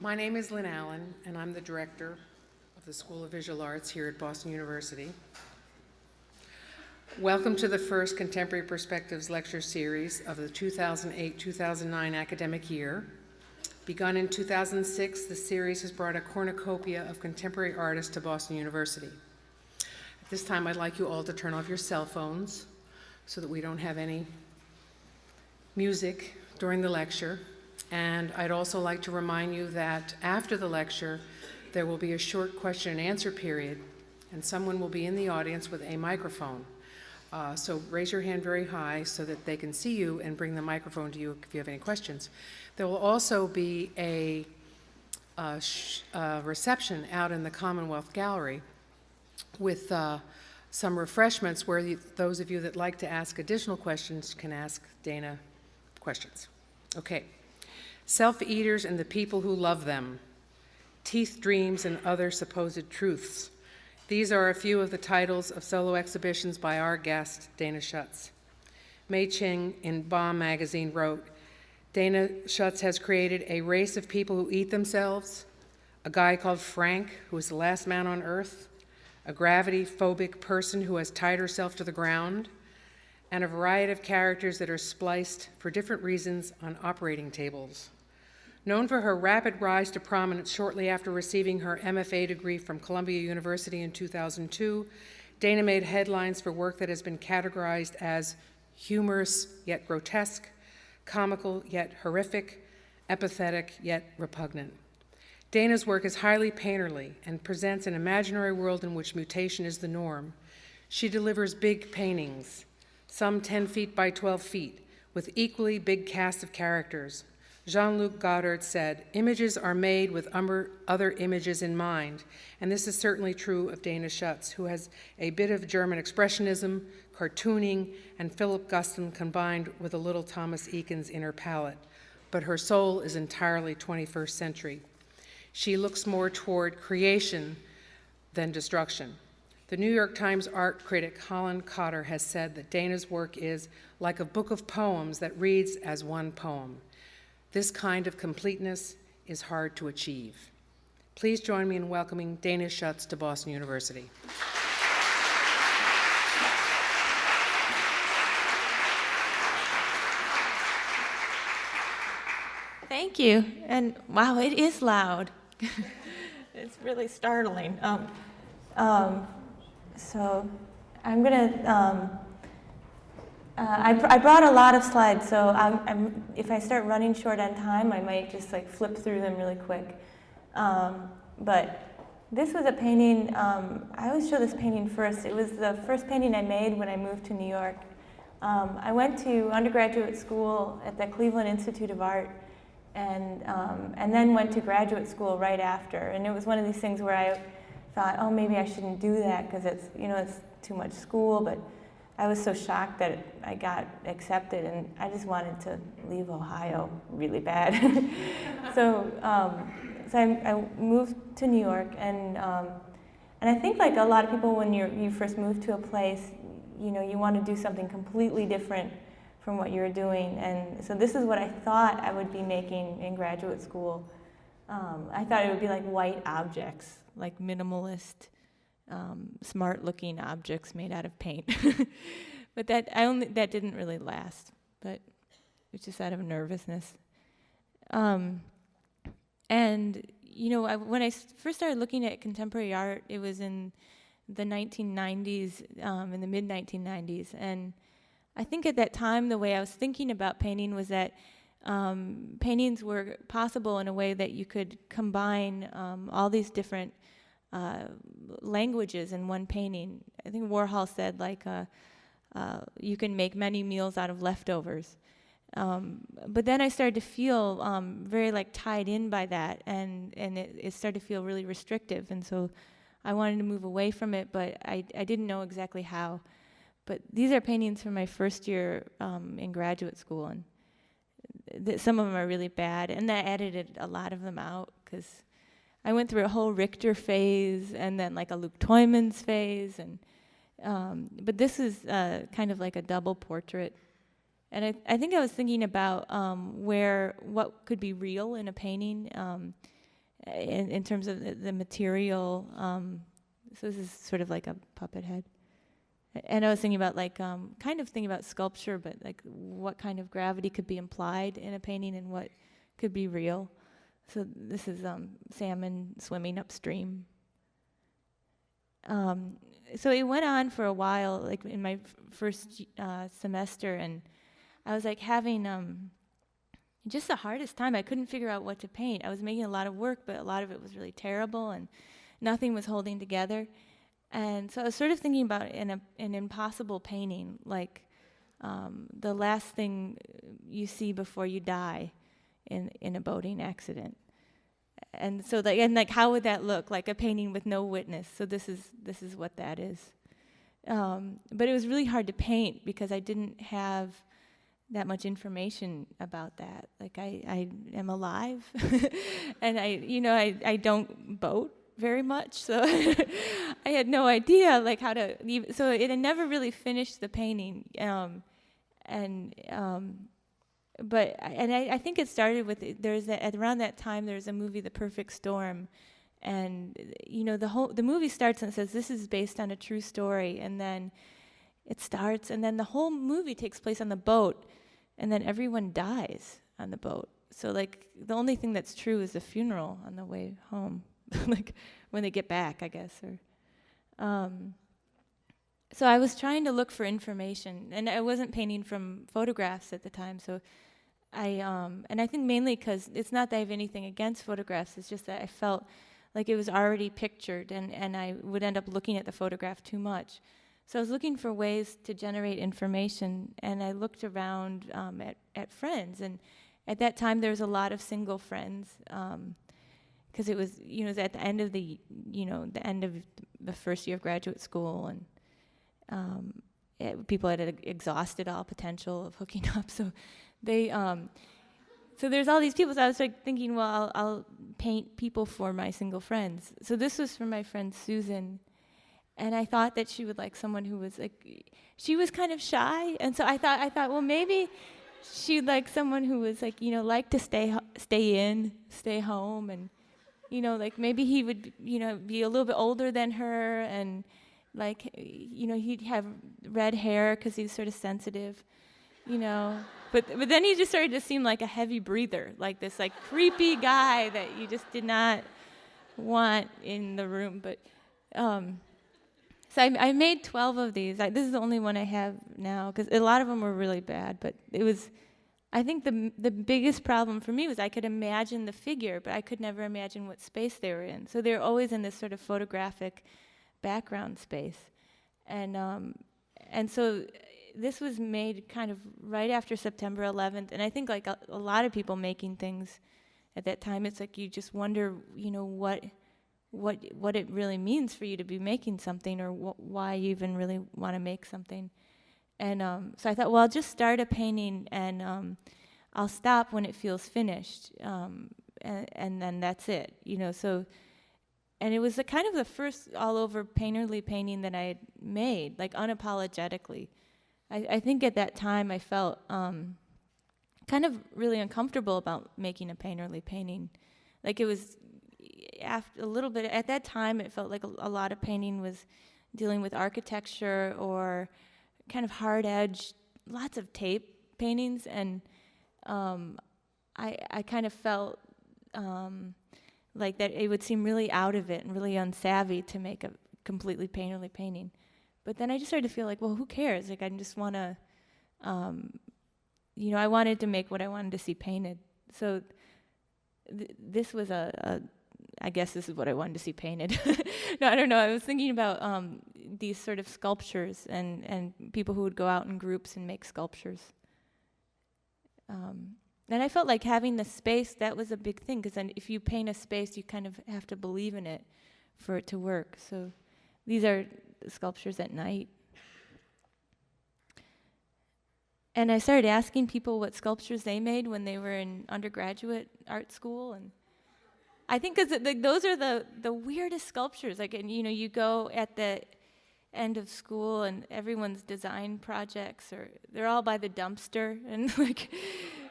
My name is Lynn Allen, and I'm the director of the School of Visual Arts here at Boston University. Welcome to the first Contemporary Perspectives lecture series of the 2008-2009 academic year. Begun in 2006, the series has brought a cornucopia of contemporary artists to Boston University. At this time, I'd like you all to turn off your cell phones so that we don't have any music during the lecture. And I'd also like to remind you that after the lecture, there will be a short question and answer period, and someone will be in the audience with a microphone. So raise your hand very high so that they can see you and bring the microphone to you if you have any questions. There will also be a reception out in the Commonwealth Gallery with some refreshments where those of you that like to ask additional questions can ask Dana questions. Okay. Self-eaters and the people who love them, teeth dreams and other supposed truths. These are a few of the titles of solo exhibitions by our guest, Dana Schutz. Mei Ching in Bomb magazine wrote, Dana Schutz has created a race of people who eat themselves, a guy called Frank, who is the last man on earth, a gravity-phobic person who has tied herself to the ground, and a variety of characters that are spliced for different reasons on operating tables. Known for her rapid rise to prominence shortly after receiving her MFA degree from Columbia University in 2002, Dana made headlines for work that has been categorized as humorous yet grotesque, comical yet horrific, empathetic yet repugnant. Dana's work is highly painterly and presents an imaginary world in which mutation is the norm. She delivers big paintings, some 10 feet by 12 feet, with equally big casts of characters. Jean-Luc Godard said, images are made with other images in mind, and this is certainly true of Dana Schutz, who has a bit of German expressionism, cartooning, and Philip Guston combined with a little Thomas Eakins in her palette, but her soul is entirely 21st century. She looks more toward creation than destruction. The New York Times art critic Holland Cotter has said that Dana's work is like a book of poems that reads as one poem. This kind of completeness is hard to achieve. Please join me in welcoming Dana Schutz to Boston University. Thank you. And wow, it is loud. It's really startling. So I'm gonna, I brought a lot of slides, so if I start running short on time, I might just like flip through them really quick. But this was a painting, I always show this painting first. It was the first painting I made when I moved to New York. I went to undergraduate school at the Cleveland Institute of Art, and then went to graduate school right after. And it was one of these things where I thought, oh, maybe I shouldn't do that because it's too much school, but I was so shocked that I got accepted, and I just wanted to leave Ohio really bad. So I moved to New York, and I think like a lot of people, when you first move to a place, you want to do something completely different from what you're doing, and so this is what I thought I would be making in graduate school. I thought it would be like white objects, like minimalist, smart-looking objects made out of paint. But that didn't really last. But it was just out of nervousness. And when I first started looking at contemporary art, it was in the 1990s, in the mid 1990s, and I think at that time the way I was thinking about painting was that paintings were possible in a way that you could combine all these different languages in one painting. I think Warhol said you can make many meals out of leftovers. But then I started to feel very tied in by that, and it started to feel really restrictive, and so I wanted to move away from it, but I didn't know exactly how. But these are paintings from my first year in graduate school, and some of them are really bad, and I edited a lot of them out because I went through a Whole Rictor phase and then a Luke Toymans phase, and but this is kind of like a double portrait. And I think I was thinking about what could be real in a painting, in terms of the material. So this is sort of like a puppet head. And I was thinking about kind of thinking about sculpture, but like what kind of gravity could be implied in a painting and what could be real. So this is salmon swimming upstream. So it went on for a while, like in my first semester, and I was like having just the hardest time. I couldn't figure out what to paint. I was making a lot of work, but a lot of it was really terrible, and nothing was holding together. And so I was sort of thinking about an impossible painting, like the last thing you see before you die in a boating accident. And so how would that look? Like a painting with no witness. So this is what that is. But it was really hard to paint because I didn't have that much information about that. Like I am alive, and I don't boat very much, so I had no idea like how to. So it had never really finished the painting, But I think it started with around that time there was a movie, The Perfect Storm, and the movie starts and it says this is based on a true story, and then it starts, and then the whole movie takes place on the boat, and then everyone dies on the boat. So like the only thing that's true is the funeral on the way home, like when they get back, I guess. So I was trying to look for information, and I wasn't painting from photographs at the time. So and I think mainly because it's not that I have anything against photographs, it's just that I felt like it was already pictured, and I would end up looking at the photograph too much. So I was looking for ways to generate information, and I looked around at friends, and at that time there was a lot of single friends, because it was at the end of the first year of graduate school, and people had exhausted all potential of hooking up, so they so there's all these people. So I was like thinking, well, I'll paint people for my single friends. So this was for my friend Susan, and I thought that she would like someone who was like, she was kind of shy, and so I thought, well, maybe she'd like someone who was like, like to stay home, and like maybe he would be a little bit older than her, and like he'd have red hair because he's sort of sensitive, but then he just started to seem like a heavy breather, like this like creepy guy that you just did not want in the room. But so I made 12 of these. This is the only one I have now because a lot of them were really bad, but it was, I think the biggest problem for me was I could imagine the figure, but I could never imagine what space they were in. So they were always in this sort of photographic background space. And so this was made kind of right after September 11th, and I think like a lot of people making things at that time, it's like you just wonder, what it really means for you to be making something, or why you even really want to make something. And so I thought, well, I'll just start a painting, and I'll stop when it feels finished, and then that's it, So, and it was kind of the first all-over painterly painting that I had made, like unapologetically. I think at that time I felt kind of really uncomfortable about making a painterly painting. Like it was after a little bit, at that time it felt like a lot of painting was dealing with architecture or kind of hard edge, lots of tape paintings, and I kind of felt like that it would seem really out of it and really unsavvy to make a completely painterly painting. But then I just started to feel like, well, who cares? Like I just want to, I wanted to make what I wanted to see painted. So this was I guess this is what I wanted to see painted. No, I don't know. I was thinking about these sort of sculptures and people who would go out in groups and make sculptures. And I felt like having the space, that was a big thing, because then if you paint a space, you kind of have to believe in it for it to work. So these are sculptures at night. And I started asking people what sculptures they made when they were in undergraduate art school, and I think because those are the weirdest sculptures. Like, and you go at the end of school, and everyone's design projects they're all by the dumpster, and like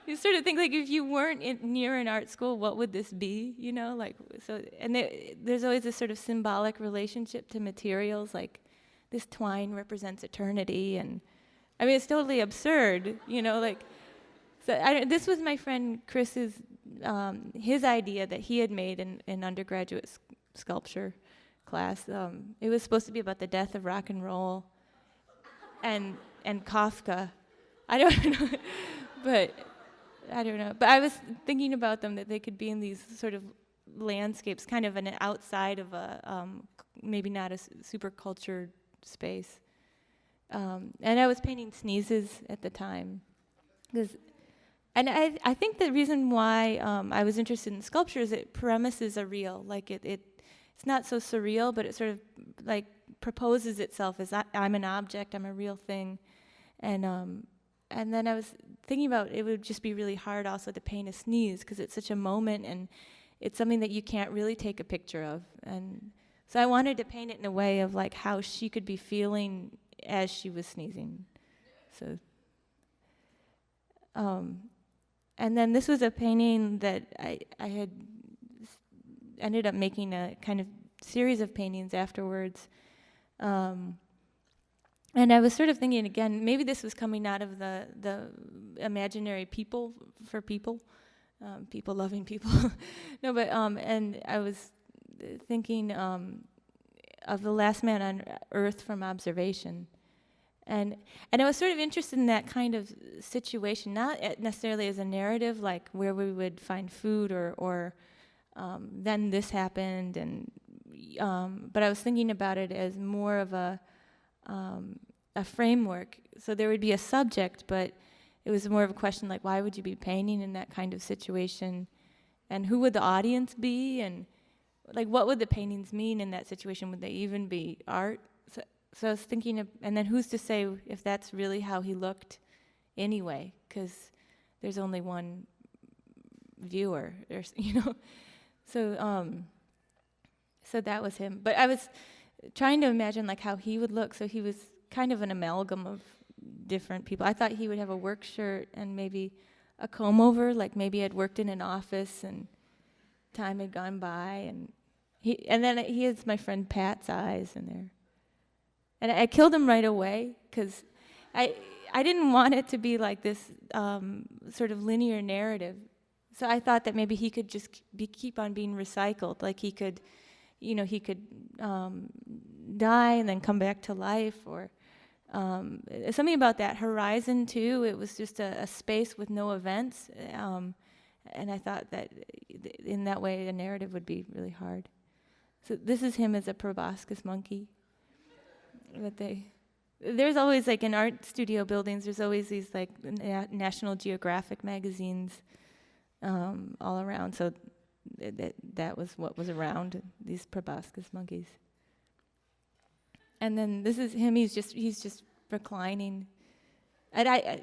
you sort of think, like, if you weren't near an art school, what would this be, you know? Like, so, and there's always this sort of symbolic relationship to materials, like this twine represents eternity, and I mean, it's totally absurd, you know, like, so this was my friend Chris's, his idea that he had made in undergraduate sculpture class. It was supposed to be about the death of rock and roll and Kafka. I don't know, but I don't know. But I was thinking about them, that they could be in these sort of landscapes, kind of an outside of a, maybe not a super cultured space. And I was painting sneezes at the time. And I think the reason why I was interested in sculpture is that premises are real. Like it's not so surreal, but it sort of like proposes itself as I'm an object, I'm a real thing. And then I was thinking about it would just be really hard also to paint a sneeze, because it's such a moment and it's something that you can't really take a picture of. And so I wanted to paint it in a way of like how she could be feeling as she was sneezing. So, and then this was a painting that I had ended up making a kind of series of paintings afterwards. And I was sort of thinking again, maybe this was coming out of the imaginary people for people, people loving people. No, but and I was thinking of The Last Man on Earth from Observation. And I was sort of interested in that kind of situation, not necessarily as a narrative, like where we would find food or then this happened, and but I was thinking about it as more of a framework. So there would be a subject, but it was more of a question like, why would you be painting in that kind of situation, and who would the audience be, and like what would the paintings mean in that situation? Would they even be art? So I was thinking, and then who's to say if that's really how he looked anyway? Because there's only one viewer, you know. So so that was him. But I was trying to imagine like how he would look. So he was kind of an amalgam of different people. I thought he would have a work shirt and maybe a comb over, like maybe I'd worked in an office and time had gone by, and then he has my friend Pat's eyes in there. And I killed him right away because I didn't want it to be like this sort of linear narrative. So I thought that maybe he could just keep on being recycled. Like he could, you know, die and then come back to life, or something about that horizon too. It was just a space with no events, and I thought that in that way a narrative would be really hard. So this is him as a proboscis monkey. There's always, like in art studio buildings, there's always these like National Geographic magazines all around. So that was what was around, these proboscis monkeys. And then this is him. He's just reclining, and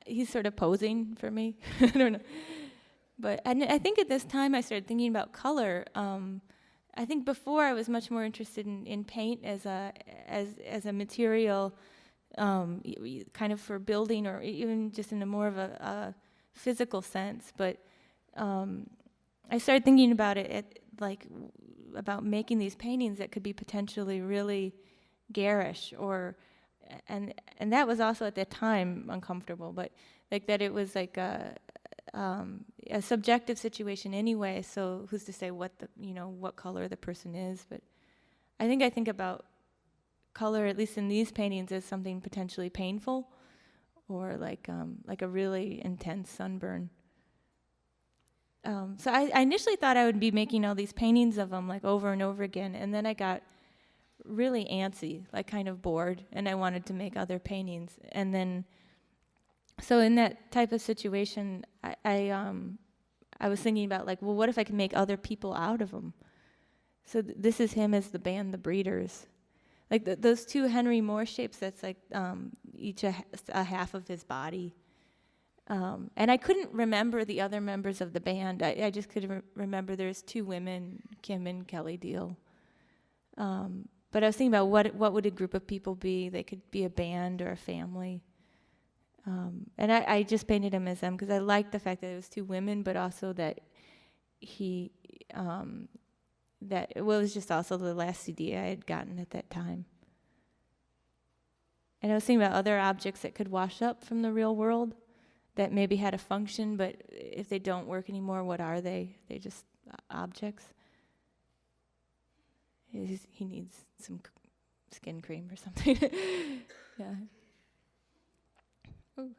he's sort of posing for me. I don't know, but I think at this time I started thinking about color. I think before I was much more interested in paint as a material, kind of for building, or even just in a more of a physical sense. But I started thinking about it about making these paintings that could be potentially really garish, and that was also at that time uncomfortable. But like that it was like a subjective situation anyway, so who's to say what color the person is? But I think about color, at least in these paintings, as something potentially painful, or like a really intense sunburn. So I initially thought I would be making all these paintings of them like over and over again, and then I got really antsy, like kind of bored, and I wanted to make other paintings. And then so in that type of situation, I was thinking about like, well, what if I could make other people out of them? So this is him as the band, the Breeders. Like those two Henry Moore shapes, that's like each a half of his body. And I couldn't remember the other members of the band. I just could remember there's two women, Kim and Kelly Deal. But I was thinking about what would a group of people be? They could be a band or a family. And I just painted him as them because I liked the fact that it was two women, but also that he, it was just also the last CD I had gotten at that time. And I was thinking about other objects that could wash up from the real world that maybe had a function, but if they don't work anymore, what are they? They're just objects. He needs some skin cream or something. Yeah. Ooh.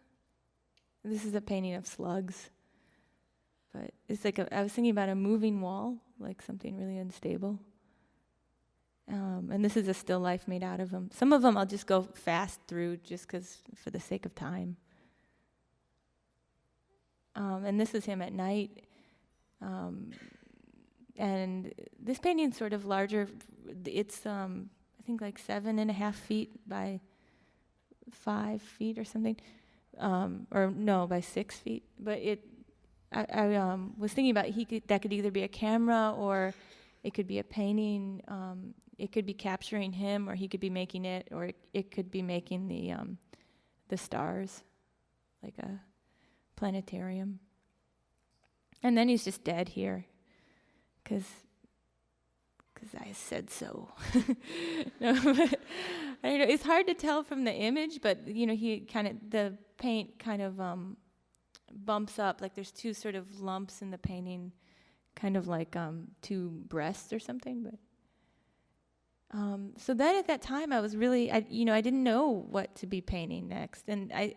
This is a painting of slugs. But it's like I was thinking about a moving wall, like something really unstable. And this is a still life made out of them. Some of them I'll just go fast through just for the sake of time. And this is him at night. And this painting's sort of larger. It's, I think, like 7.5 feet by 5 feet or something. Or no, by 6 feet. But I was thinking about that could either be a camera or it could be a painting. It could be capturing him, or he could be making it, or it could be making the stars, like a planetarium. And then he's just dead here, because I said so. No, but I don't know. It's hard to tell from the image, but the paint kind of bumps up, like there's two sort of lumps in the painting, kind of like two breasts or something. But so then at that time I was really, I didn't know what to be painting next, and I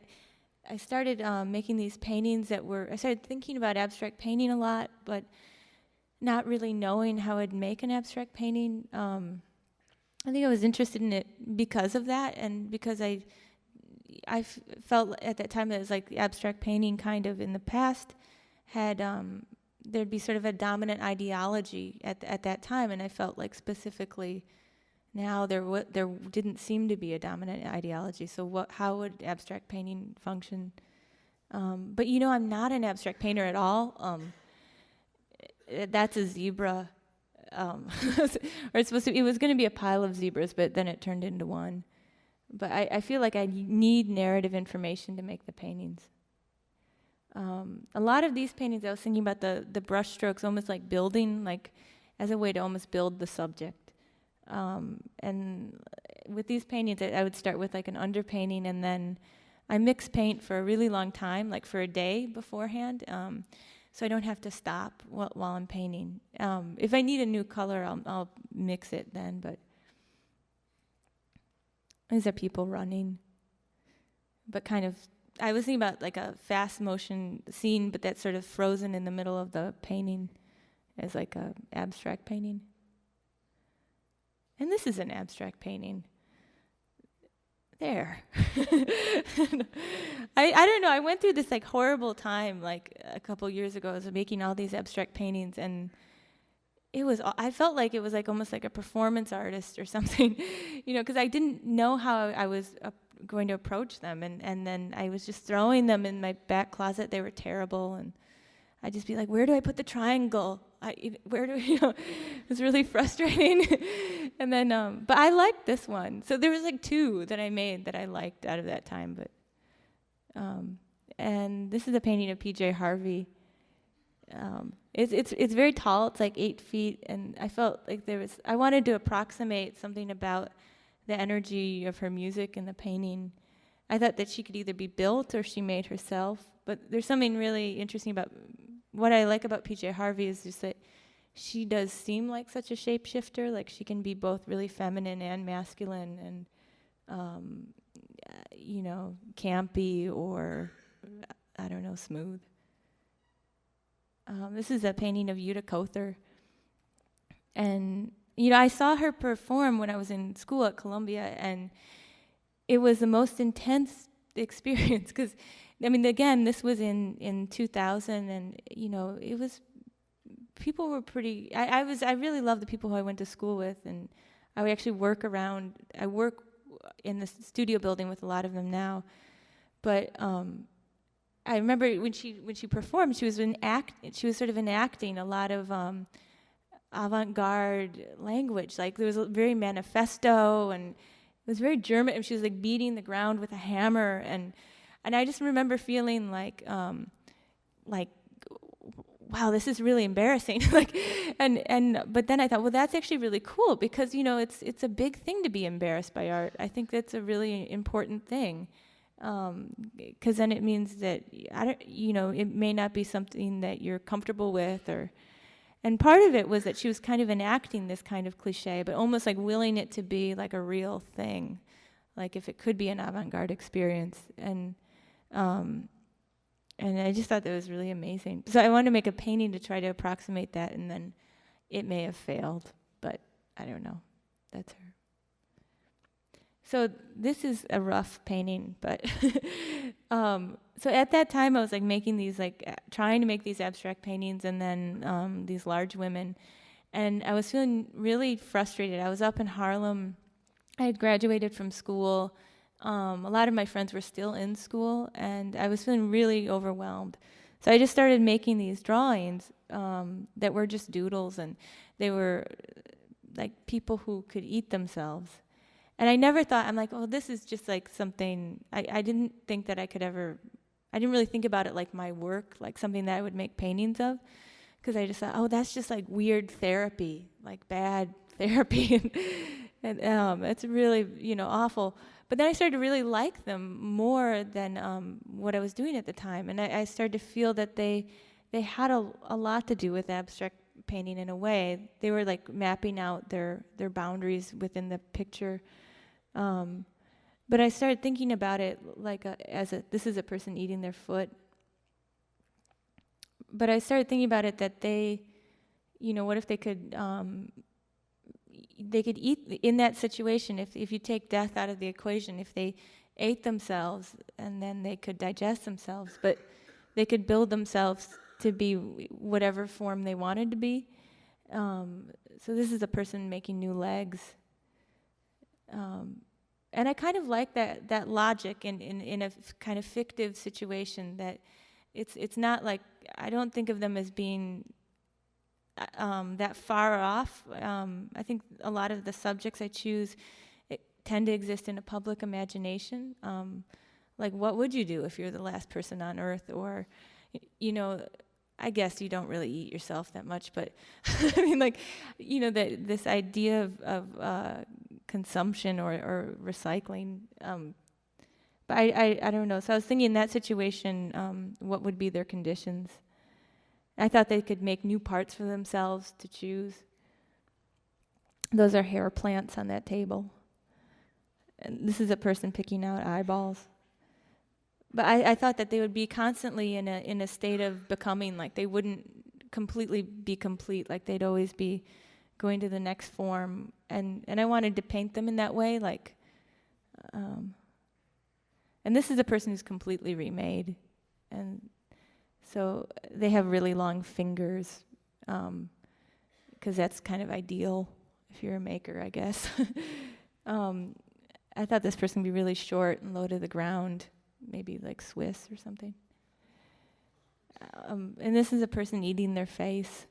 started making these paintings I started thinking about abstract painting a lot, but not really knowing how I'd make an abstract painting. I think I was interested in it because of that, and because I felt at that time that it was like abstract painting kind of in the past had, there'd be sort of a dominant ideology at that time, and I felt like specifically now there didn't seem to be a dominant ideology. So how would abstract painting function? But I'm not an abstract painter at all. That's a zebra. Or it was going to be a pile of zebras, but then it turned into one. But I feel like I need narrative information to make the paintings. A lot of these paintings, I was thinking about the brush strokes almost like building, like as a way to almost build the subject. And with these paintings, I would start with like an underpainting, and then I mix paint for a really long time, like for a day beforehand, so I don't have to stop while I'm painting. If I need a new color, I'll mix it then, but these are people running. But kind of, I was thinking about like a fast motion scene, but that's sort of frozen in the middle of the painting as like a abstract painting. And this is an abstract painting. There. I don't know, I went through this like horrible time like a couple years ago. I was making all these abstract paintings, and I felt like it was like almost like a performance artist or something, because I didn't know how I was going to approach them, and then I was just throwing them in my back closet. They were terrible, and I'd just be like, where do I put the triangle? It was really frustrating. And then, but I liked this one. So there was like two that I made that I liked out of that time. But, and this is a painting of P.J. Harvey. It's very tall. It's like 8 feet, and I felt like I wanted to approximate something about the energy of her music in the painting. I thought that she could either be built or she made herself. But there's something really interesting about what I like about P.J. Harvey is just that she does seem like such a shapeshifter. Like she can be both really feminine and masculine, and campy or I don't know, smooth. This is a painting of Uta Kother, and I saw her perform when I was in school at Columbia, and it was the most intense experience because. Again, this was in 2000, and it was. People were pretty. I really love the people who I went to school with, and I would actually work in the studio building with a lot of them now. But I remember when she performed, she was sort of enacting a lot of avant-garde language. Like there was a very manifesto, and it was very German. And she was like beating the ground with a hammer, and And I just remember feeling like, wow, this is really embarrassing. But then I thought, well, that's actually really cool because, it's a big thing to be embarrassed by art. I think that's a really important thing. Because then it means that, it may not be something that you're comfortable with and part of it was that she was kind of enacting this kind of cliche, but almost like willing it to be like a real thing, like if it could be an avant-garde experience. And I just thought that was really amazing. So I wanted to make a painting to try to approximate that, and then it may have failed, but I don't know. That's her. So this is a rough painting, but so at that time I was like making these, trying to make these abstract paintings, and then these large women, and I was feeling really frustrated. I was up in Harlem. I had graduated from school. A lot of my friends were still in school, and I was feeling really overwhelmed. So I just started making these drawings that were just doodles, and they were like people who could eat themselves. And I never thought, I'm like, oh, this is just like something, I didn't think that I didn't really think about it like my work, like something that I would make paintings of, because I just thought, oh, that's just like weird therapy, like bad therapy, and it's really, awful. But then I started to really like them more than what I was doing at the time, and I started to feel that they had a lot to do with abstract painting in a way. They were like mapping out their boundaries within the picture. But I started thinking about it like this is a person eating their foot. But I started thinking about it that they, what if they could eat in that situation, if you take death out of the equation, if they ate themselves and then they could digest themselves, but they could build themselves to be whatever form they wanted to be. So this is a person making new legs. And I kind of like that logic in a kind of fictive situation, that it's not like, I don't think of them as being that far off. I think a lot of the subjects I choose tend to exist in a public imagination. Like, what would you do if you're the last person on Earth? Or, I guess you don't really eat yourself that much, but I mean, this idea of consumption or recycling. But I don't know. So I was thinking in that situation, what would be their conditions? I thought they could make new parts for themselves to choose. Those are hair plants on that table. And this is a person picking out eyeballs. But I thought that they would be constantly in a state of becoming, like they wouldn't completely be complete, like they'd always be going to the next form. And I wanted to paint them in that way, and this is a person who's completely remade. And so they have really long fingers, because that's kind of ideal if you're a maker, I guess. I thought this person would be really short and low to the ground, maybe like Swiss or something. And this is a person eating their face.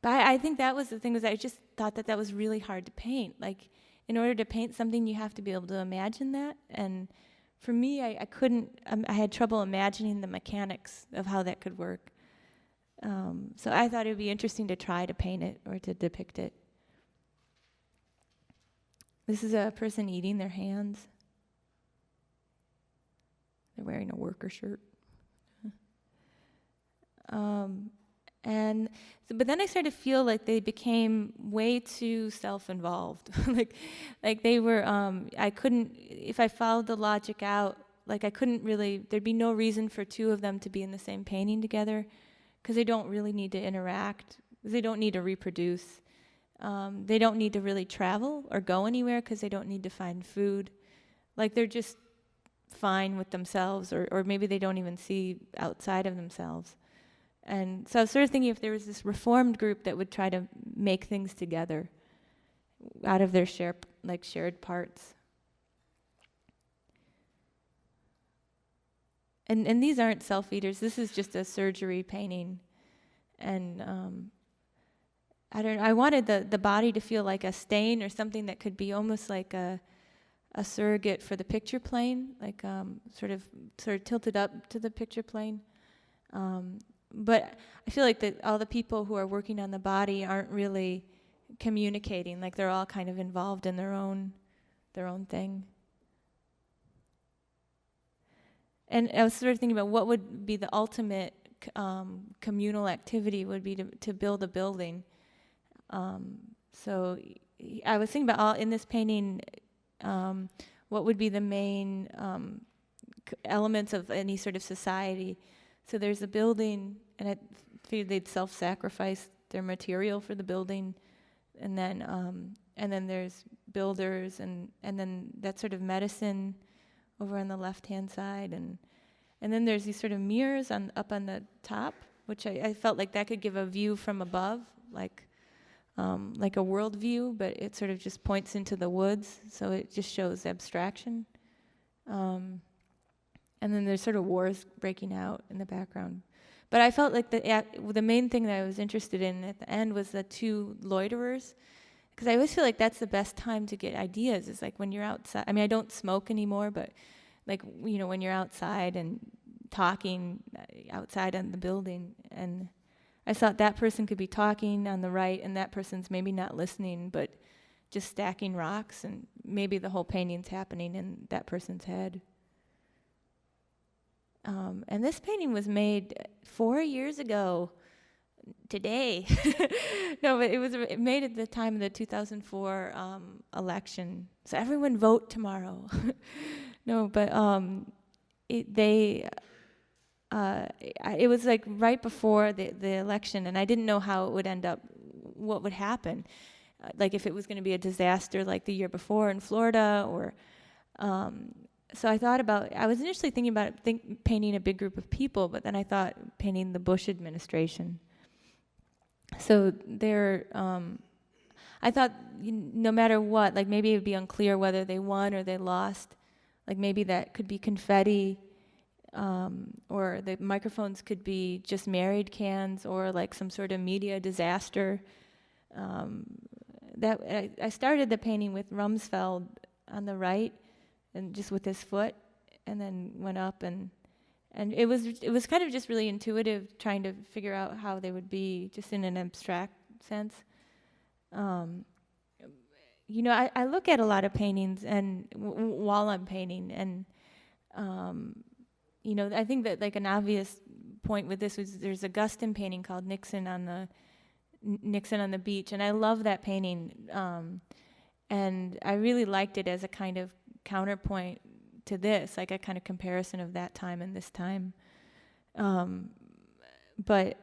But I think that was the thing, was I just thought that was really hard to paint. Like, in order to paint something, you have to be able to imagine that. And for me, I couldn't, I had trouble imagining the mechanics of how that could work. So I thought it would be interesting to try to paint it or to depict it. This is a person eating their hands. They're wearing a worker shirt. But then I started to feel like they became way too self-involved. like they were, I couldn't, if I followed the logic out, like I couldn't really, there'd be no reason for two of them to be in the same painting together, because they don't really need to interact. They don't need to reproduce. They don't need to really travel or go anywhere, because they don't need to find food. Like, they're just fine with themselves, or maybe they don't even see outside of themselves. And so I was sort of thinking if there was this reformed group that would try to make things together out of their shared parts. And these aren't self-eaters. This is just a surgery painting. And I wanted the body to feel like a stain or something that could be almost like a a surrogate for the picture plane, like sort of tilted up to the picture plane. But I feel like that all the people who are working on the body aren't really communicating. Like they're all kind of involved in their own thing. And I was sort of thinking about what would be the ultimate communal activity would be to build a building. So I was thinking about in this painting, what would be the main elements of any sort of society. So there's a building, and I figured they'd self-sacrifice their material for the building, and then there's builders, and then that sort of medicine over on the left-hand side, and then there's these sort of mirrors up on the top, which I felt like that could give a view from above, like a world view, but it sort of just points into the woods, so it just shows abstraction. And then there's sort of wars breaking out in the background. But I felt like the main thing that I was interested in at the end was the two loiterers, because I always feel like that's the best time to get ideas, is like when you're outside. I mean, I don't smoke anymore, but like, when you're outside and talking outside on the building, and I thought that person could be talking on the right, and that person's maybe not listening, but just stacking rocks, and maybe the whole painting's happening in that person's head. And this painting was made 4 years ago today. No, but it was made at the time of the 2004 election. So everyone vote tomorrow. No, but it was like right before the election, and I didn't know how it would end up, what would happen. Like if it was going to be a disaster like the year before in Florida, or so I was initially thinking about painting a big group of people, but then I thought painting the Bush administration. So I thought no matter what, like maybe it would be unclear whether they won or they lost. Like maybe that could be confetti, or the microphones could be just married cans, or like some sort of media disaster. I started the painting with Rumsfeld on the right, and just with his foot, and then went up, and it was kind of just really intuitive, trying to figure out how they would be just in an abstract sense. I look at a lot of paintings and while I'm painting, and I think that like an obvious point with this was there's a Guston painting called Nixon on the beach, and I love that painting, and I really liked it as a kind of counterpoint to this, like a kind of comparison of that time and this time. But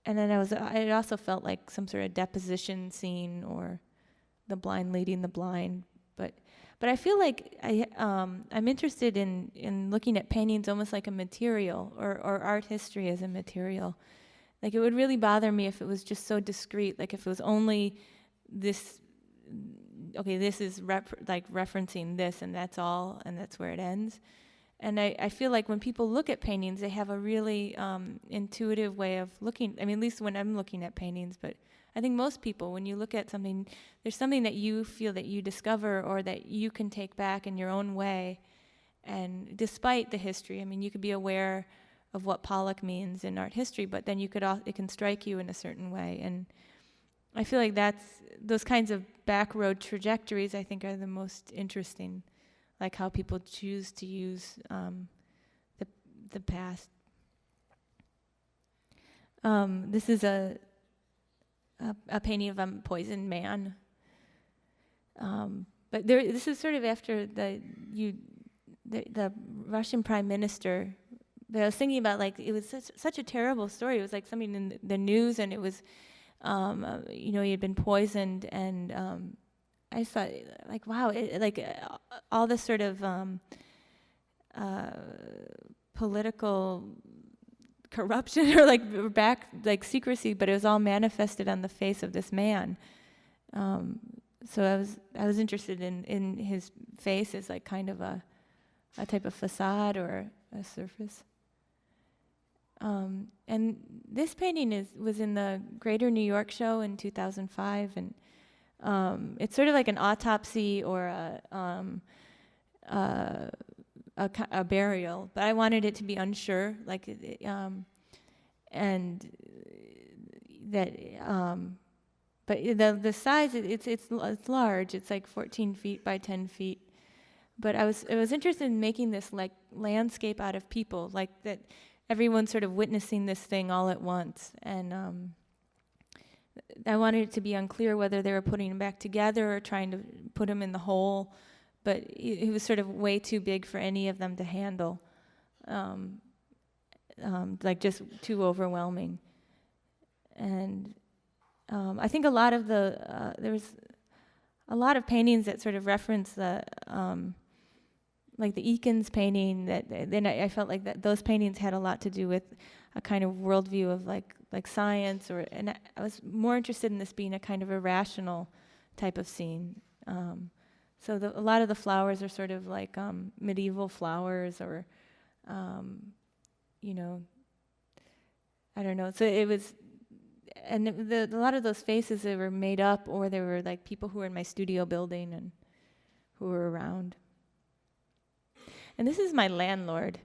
then it also felt like some sort of deposition scene, or the blind leading the blind. But I feel like I'm interested in looking at paintings almost like a material, or art history as a material. Like it would really bother me if it was just so discrete, like if it was only this. Okay, this is referencing this, and that's all, and that's where it ends. And I feel like when people look at paintings, they have a really intuitive way of looking. I mean, at least when I'm looking at paintings, but I think most people, when you look at something, there's something that you feel that you discover, or that you can take back in your own way. And despite the history, I mean, you could be aware of what Pollock means in art history, but then it can strike you in a certain way. And I feel like those kinds of back road trajectories, I think, are the most interesting, like how people choose to use the past. This is a painting of a poisoned man, but this is sort of after the Russian Prime Minister. But I was thinking about, like, it was such a terrible story. It was like something in the news, and it was. He had been poisoned, and I just thought, like, wow, all this sort of political corruption, or secrecy, but it was all manifested on the face of this man. So I was interested in his face as like kind of a type of facade or a surface. And this painting was in the Greater New York Show in 2005, and It's sort of like an autopsy or a burial, but I wanted it to be unsure, like, and that, but the size, it's large. It's like 14 feet by 10 feet. But I was interested in making this like landscape out of people, like that everyone's sort of witnessing this thing all at once, and I wanted it to be unclear whether they were putting them back together or trying to put them in the hole, but it was sort of way too big for any of them to handle, like just too overwhelming. And I think a lot of there was a lot of paintings that sort of reference the, like the Eakins painting, that then I felt like that those paintings had a lot to do with a kind of worldview of like science, and I was more interested in this being a kind of irrational type of scene. So a lot of the flowers are sort of like medieval flowers, or, you know, I don't know. So it was, and a lot of those faces, they were made up, or they were like people who were in my studio building and who were around. And this is my landlord.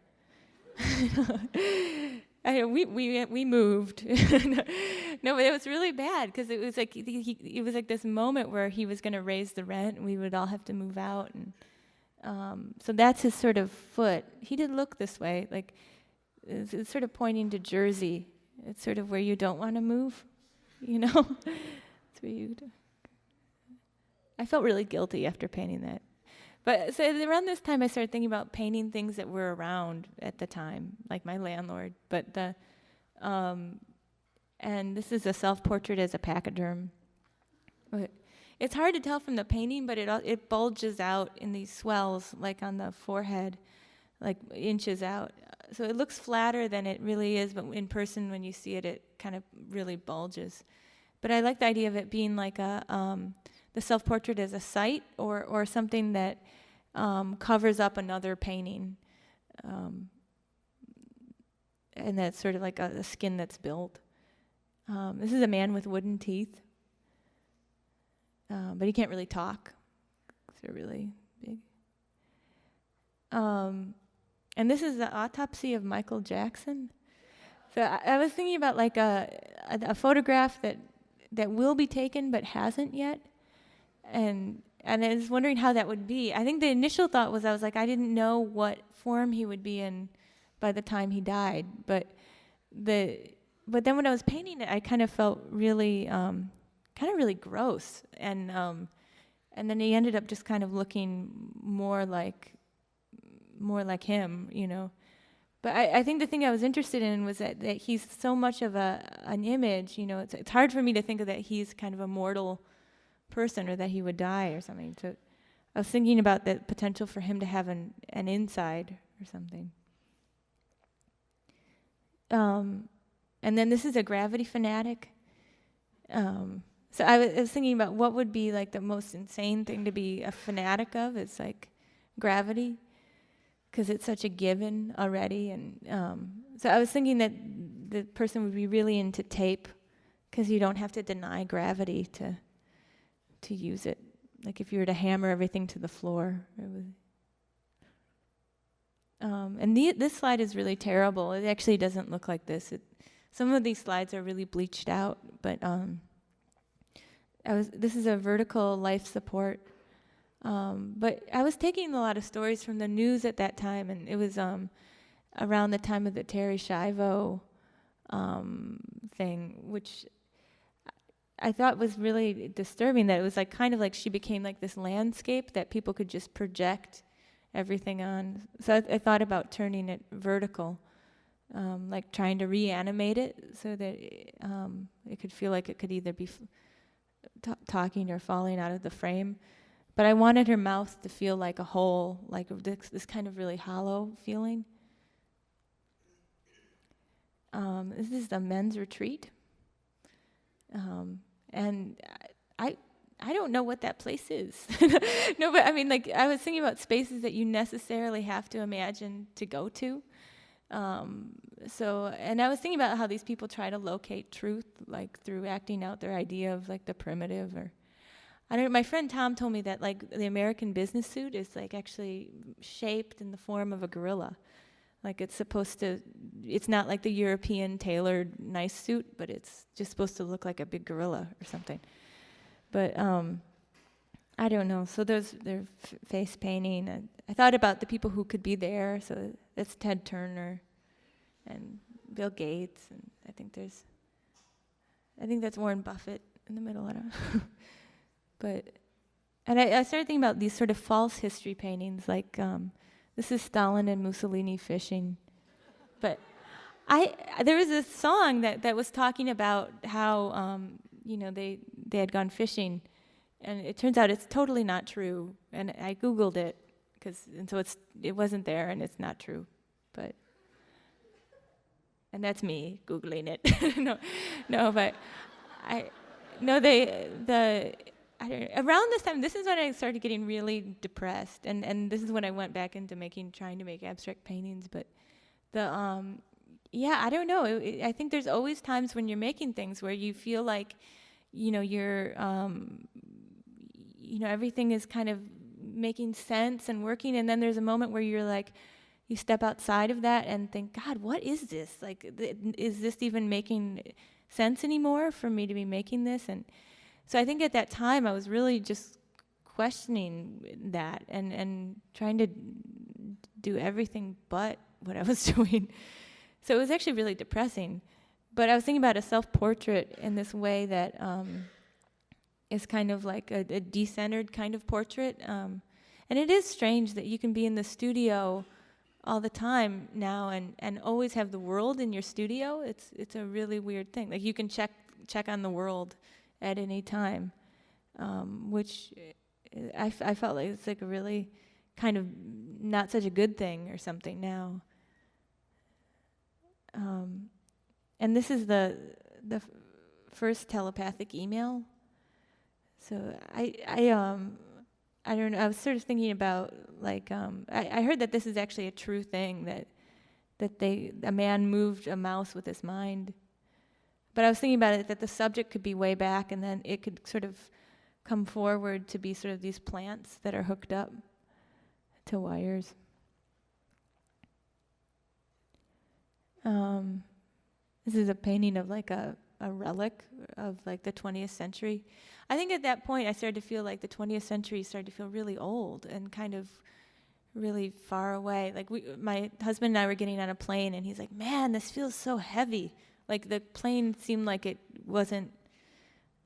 We moved. No, but it was really bad, because it was like it was like this moment where he was going to raise the rent, and we would all have to move out, and so that's his sort of foot. He did look this way, like it's sort of pointing to Jersey. It's sort of where you don't want to move, you know. It's where you. I felt really guilty after painting that. But so around this time, I started thinking about painting things that were around at the time, like my landlord. But and this is a self-portrait as a pachyderm. But it's hard to tell from the painting, but it bulges out in these swells, like on the forehead, like inches out. So it looks flatter than it really is, but in person, when you see it, it kind of really bulges. But I like the idea of it being like the self-portrait as a site, or something that covers up another painting, and that's sort of like a skin that's built. This is a man with wooden teeth, but he can't really talk, 'cause they're really big. And this is the autopsy of Michael Jackson. So I was thinking about like a photograph that will be taken but hasn't yet. And I was wondering how that would be. I think the initial thought was, I didn't know what form he would be in by the time he died. But then when I was painting it, I kind of felt really, really gross. And then he ended up just kind of looking more like him, you know. But I think the thing I was interested in was that he's so much of an image, you know. It's hard for me to think of that he's kind of a mortal person, or that he would die or something. So I was thinking about the potential for him to have an inside or something. And then this is a gravity fanatic. So I was thinking about what would be like the most insane thing to be a fanatic of. It's like gravity, because it's such a given already. And so I was thinking that the person would be really into tape, because you don't have to deny gravity to use it. Like if you were to hammer everything to the floor, it would. And this slide is really terrible. It actually doesn't look like this. Some of these slides are really bleached out, but this is a vertical life support. But I was taking a lot of stories from the news at that time, and it was around the time of the Terry Schiavo thing, which I thought was really disturbing, that it was like kind of like she became like this landscape that people could just project everything on. So I thought about turning it vertical, like trying to reanimate it so that it could feel like it could either be talking or falling out of the frame. But I wanted her mouth to feel like a hole, like this kind of really hollow feeling. This is the men's retreat. And I don't know what that place is. No, but I mean, like, I was thinking about spaces that you necessarily have to imagine to go to. And I was thinking about how these people try to locate truth, like through acting out their idea of like the primitive, or I don't. My friend Tom told me that like the American business suit is like actually shaped in the form of a gorilla. Like it's supposed to. It's not like the European tailored nice suit, but it's just supposed to look like a big gorilla or something. But I don't know. So they're face painting. I thought about the people who could be there. So that's Ted Turner, and Bill Gates, and I think that's Warren Buffett in the middle. I don't know. And I started thinking about these sort of false history paintings, like this is Stalin and Mussolini fishing. But there was a song that was talking about how they had gone fishing, and it turns out it's totally not true. And I Googled it so it wasn't there, and it's not true. And that's me Googling it. But around this time, this is when I started getting really depressed, and this is when I went back into trying to make abstract paintings. But I don't know. I think there's always times when you're making things where you feel like, you're, everything is kind of making sense and working, and then there's a moment where you're like, you step outside of that and think, God, what is this? Like, is this even making sense anymore for me to be making this? And so I think at that time I was really just questioning that and trying to do everything but what I was doing. So it was actually really depressing. But I was thinking about a self-portrait in this way that is kind of like a decentered kind of portrait. And it is strange that you can be in the studio all the time now and always have the world in your studio. It's a really weird thing. Like you can check on the world at any time, which I felt like it's like a really kind of not such a good thing or something now. And this is the first telepathic email. So I don't know. I was sort of thinking about like I heard that this is actually a true thing that a man moved a mouse with his mind. But I was thinking about it that the subject could be way back, and then it could sort of come forward to be sort of these plants that are hooked up to wires. This is a painting of like a relic of like the 20th century. I think at that point I started to feel like the 20th century started to feel really old and kind of really far away. Like my husband and I were getting on a plane, and he's like, "Man, this feels so heavy." Like the plane seemed like it wasn't,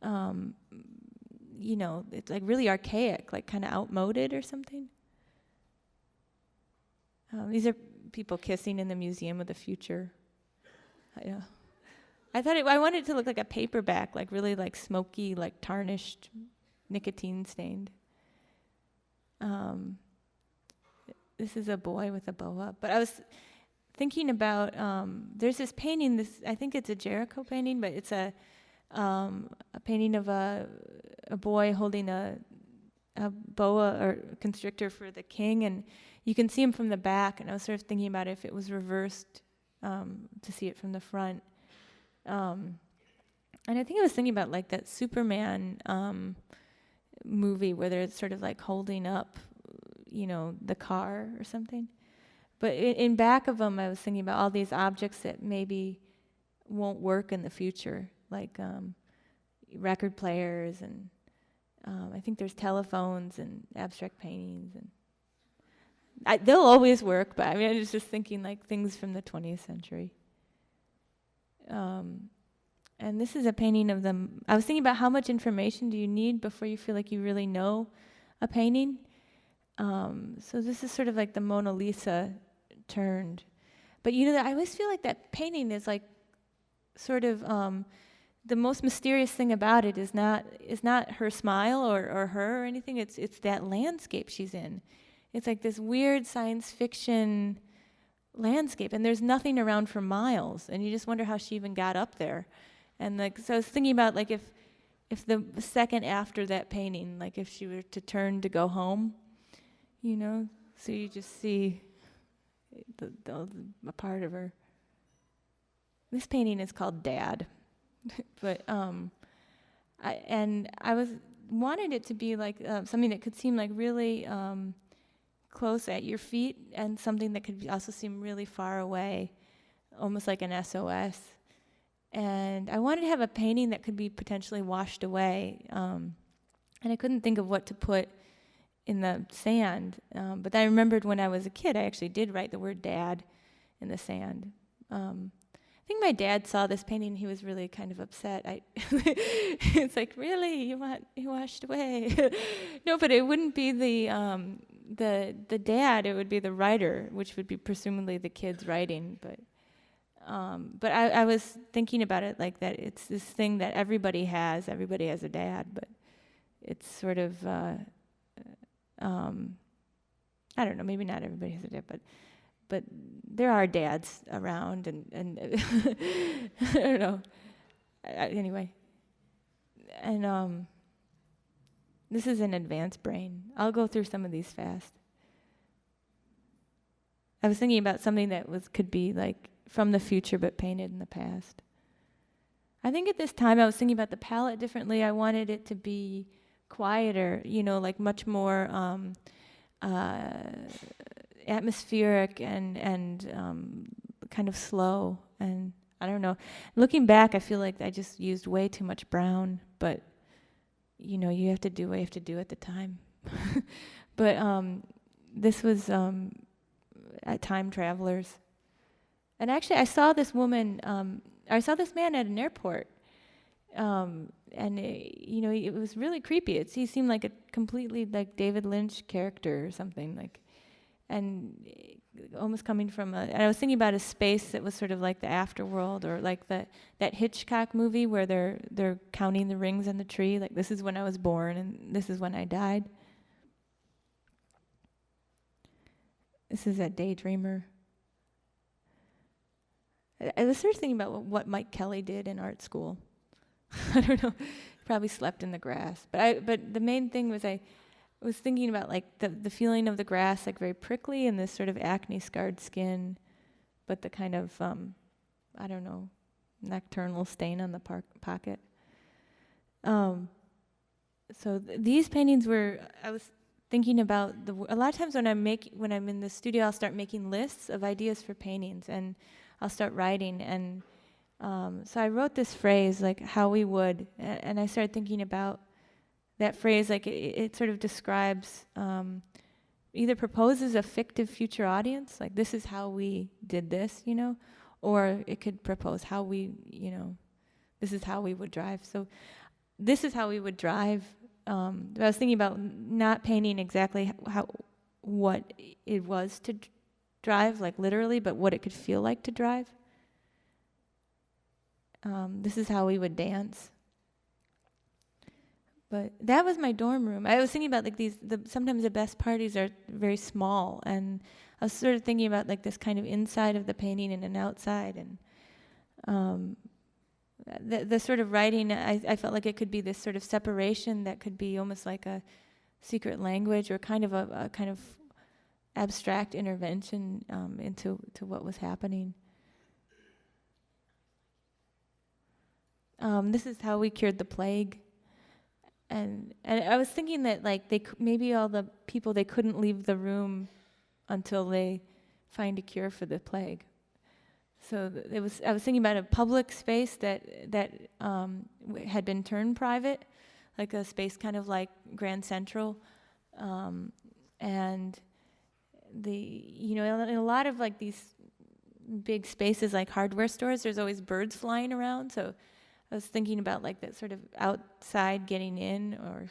it's like really archaic, like kind of outmoded or something. These are people kissing in the Museum of the Future. I wanted it to look like a paperback, like really like smoky, like tarnished, nicotine stained. This is a boy with a boa. But I was thinking about, there's this painting, I think it's a Jericho painting, but it's a painting of a boy holding a boa or constrictor for the king, and you can see him from the back, and I was sort of thinking about if it was reversed to see it from the front. And I think I was thinking about like that Superman movie where they're sort of like holding up, the car or something. But in back of them, I was thinking about all these objects that maybe won't work in the future, like record players, and I think there's telephones and abstract paintings, and they'll always work. But I mean, I was just thinking like things from the 20th century. And this is a painting of them. I was thinking about how much information do you need before you feel like you really know a painting. So this is sort of like the Mona Lisa turned. But I always feel like that painting is like sort of the most mysterious thing about it is not her smile or her or anything. It's that landscape she's in. It's like this weird science fiction landscape, and there's nothing around for miles, and you just wonder how she even got up there. And like, so I was thinking about like if the second after that painting, like if she were to turn to go home, so you just see a part of her. This painting is called Dad, but I was wanted it to be like something that could seem like really close at your feet, and something that could also seem really far away, almost like an SOS. And I wanted to have a painting that could be potentially washed away, and I couldn't think of what to put in the sand. But I remembered when I was a kid, I actually did write the word "dad" in the sand. I think my dad saw this painting. He was really kind of upset. It's like, really, you want it washed away? No, but it wouldn't be the dad. It would be the writer, which would be presumably the kid's writing. But I was thinking about it like that. It's this thing that everybody has. Everybody has a dad, but it's sort of I don't know. Maybe not everybody has a dad, but there are dads around, and I don't know. Anyway, and this is an advanced brain. I'll go through some of these fast. I was thinking about something that could be like from the future but painted in the past. I think at this time I was thinking about the palette differently. I wanted it to be quieter, like much more atmospheric and kind of slow. And I don't know. Looking back, I feel like I just used way too much brown, but you have to do what you have to do at the time. But this was at Time Travelers. And actually, I saw this woman, I saw this man at an airport. And it was really creepy. He seemed like a completely like David Lynch character or something, like, and almost coming from and I was thinking about a space that was sort of like the afterworld, or like that Hitchcock movie where they're counting the rings on the tree, like this is when I was born and this is when I died. This is that Daydreamer. I was sort of thinking about what Mike Kelly did in art school. I don't know, probably slept in the grass. But the main thing was I was thinking about like the feeling of the grass, like very prickly, and this sort of acne scarred skin, but the kind of I don't know, nocturnal stain on the pocket. So these paintings were, I was thinking about a lot of times when I'm in the studio, I'll start making lists of ideas for paintings, and I'll start writing, and so I wrote this phrase, like how we would, and I started thinking about that phrase, like it sort of describes, either proposes a fictive future audience, like this is how we did this, or it could propose how we, this is how we would drive. So this is how we would drive. I was thinking about not painting exactly what it was to drive, like literally, but what it could feel like to drive. This is how we would dance. But that was my dorm room. I was thinking about like sometimes the best parties are very small, and I was sort of thinking about like this kind of inside of the painting and an outside, and the sort of writing, I felt like it could be this sort of separation that could be almost like a secret language, or kind of a kind of abstract intervention into what was happening. This is how we cured the plague. And I was thinking that like maybe all the people, they couldn't leave the room until they find a cure for the plague. So I was thinking about a public space that had been turned private, like a space kind of like Grand Central, and in a lot of like these big spaces like hardware stores, there's always birds flying around. So I was thinking about like that sort of outside getting in, or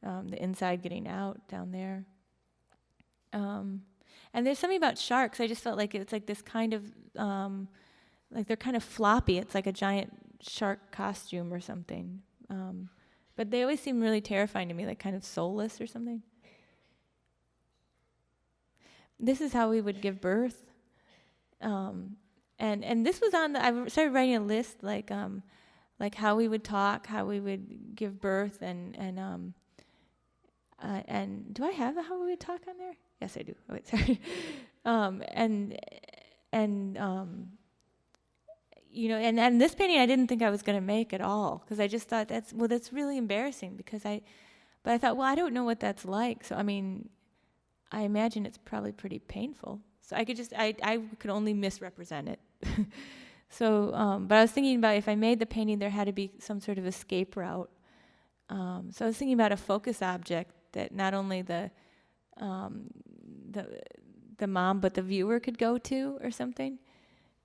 the inside getting out down there. And there's something about sharks. I just felt like it's like this kind of, like they're kind of floppy. It's like a giant shark costume or something. But they always seem really terrifying to me, like kind of soulless or something. This is how we would give birth. And this was I started writing a list, like how we would talk, how we would give birth, and do I have how we would talk on there? Yes, I do. Oh, wait, sorry. and this painting I didn't think I was going to make at all, because I just thought that's really embarrassing, but I thought, well, I don't know what that's like. So, I mean, I imagine it's probably pretty painful. So I could only misrepresent it. So, but I was thinking about if I made the painting, there had to be some sort of escape route. So I was thinking about a focus object that not only the mom, but the viewer could go to or something.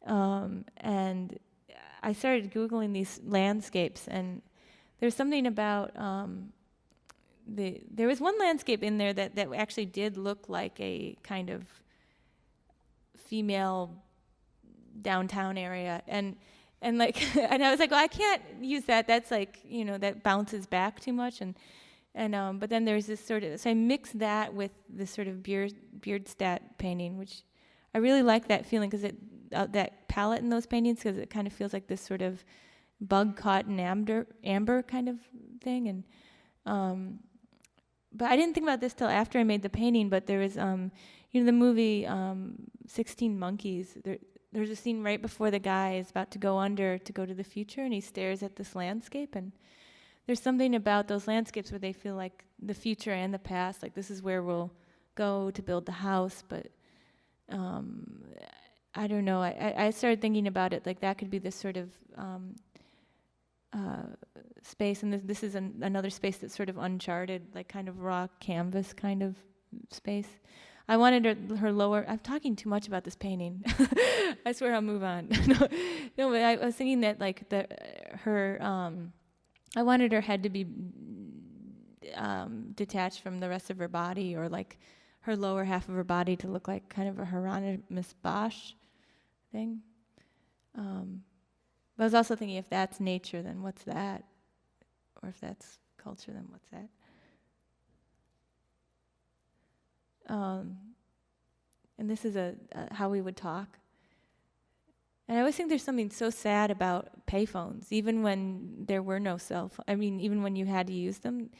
And I started Googling these landscapes, and there's something about there was one landscape in there that actually did look like a kind of female downtown area, and like and I was like, well, I can't use that. That's like, that bounces back too much, and but then there's this sort of, so I mixed that with this sort of Bierstadt painting, which I really like that feeling, because that palette in those paintings, because it kind of feels like this sort of bug caught in amber kind of thing, and but I didn't think about this till after I made the painting. But there was the movie 16 Monkeys. There's a scene right before the guy is about to go under to go to the future, and he stares at this landscape, and there's something about those landscapes where they feel like the future and the past, like this is where we'll go to build the house. But I don't know, I started thinking about it like that could be this sort of space, and this is another space that's sort of uncharted, like kind of raw canvas kind of space. I wanted her lower, I'm talking too much about this painting. I swear I'll move on. No, but I was thinking that like I wanted her head to be detached from the rest of her body, or like her lower half of her body to look like kind of a Hieronymus Bosch thing. But I was also thinking, if that's nature, then what's that? Or if that's culture, then what's that? And this is how we would talk. And I always think there's something so sad about payphones, even when there were no even when you had to use them,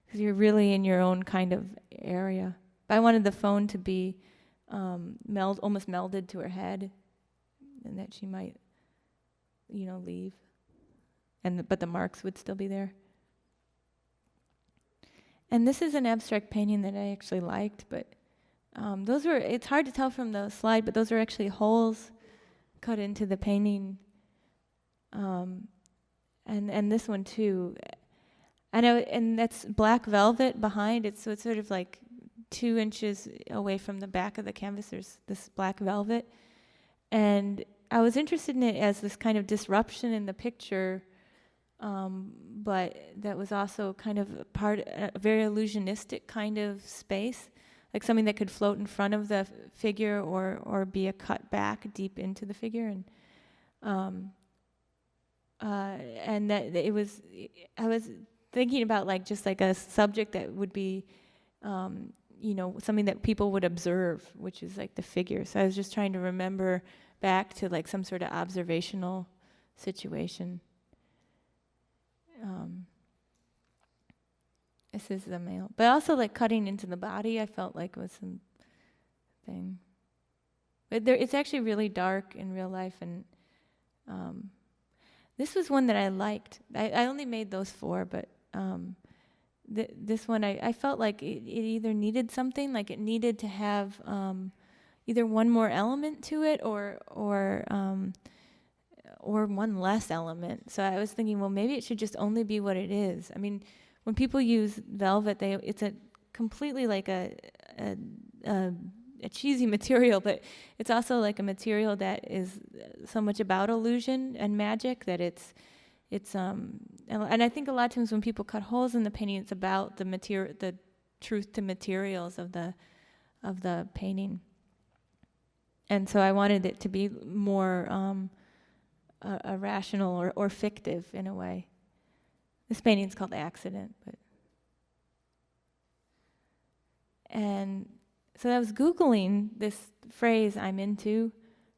because you're really in your own kind of area. But I wanted the phone to be almost melded to her head, and that she might, leave. But the marks would still be there. And this is an abstract painting that I actually liked, but it's hard to tell from the slide, but those are actually holes cut into the painting. And this one too. And that's black velvet behind it, so it's sort of like 2 inches away from the back of the canvas, there's this black velvet. And I was interested in it as this kind of disruption in the picture, but that was also kind of a very illusionistic kind of space, like something that could float in front of the figure or be a cut back deep into the figure. And that I was thinking about like just like a subject that would be, something that people would observe, which is like the figure. So I was just trying to remember back to like some sort of observational situation. This is the male, but also like cutting into the body, I felt like was some thing. But it's actually really dark in real life, and this was one that I liked. I only made those 4, but this one I felt like it either needed something, like it needed to have either one more element to it or one less element. So I was thinking, well, maybe it should just only be what it is. I mean, when people use velvet, it's a completely like a cheesy material, but it's also like a material that is so much about illusion and magic that it's and I think a lot of times when people cut holes in the painting, it's about the truth to materials of the painting. And so I wanted it to be more irrational or fictive in a way. This painting's called Accident, and so I was Googling this phrase "I'm into"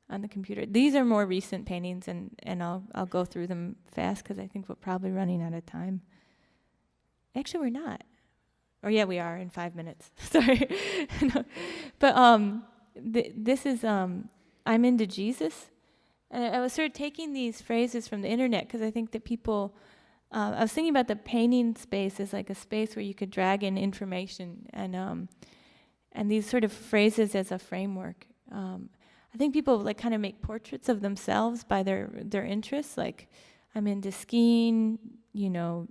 on the computer. These are more recent paintings, and I'll go through them fast because I think we're probably running out of time. Actually, we're not. Or yeah, we are in 5 minutes. Sorry, no. But this is "I'm into Jesus," And I was sort of taking these phrases from the internet because I think that people, I was thinking about the painting space as like a space where you could drag in information and these sort of phrases as a framework. I think people like kind of make portraits of themselves by their interests. Like, I'm into skiing, you know,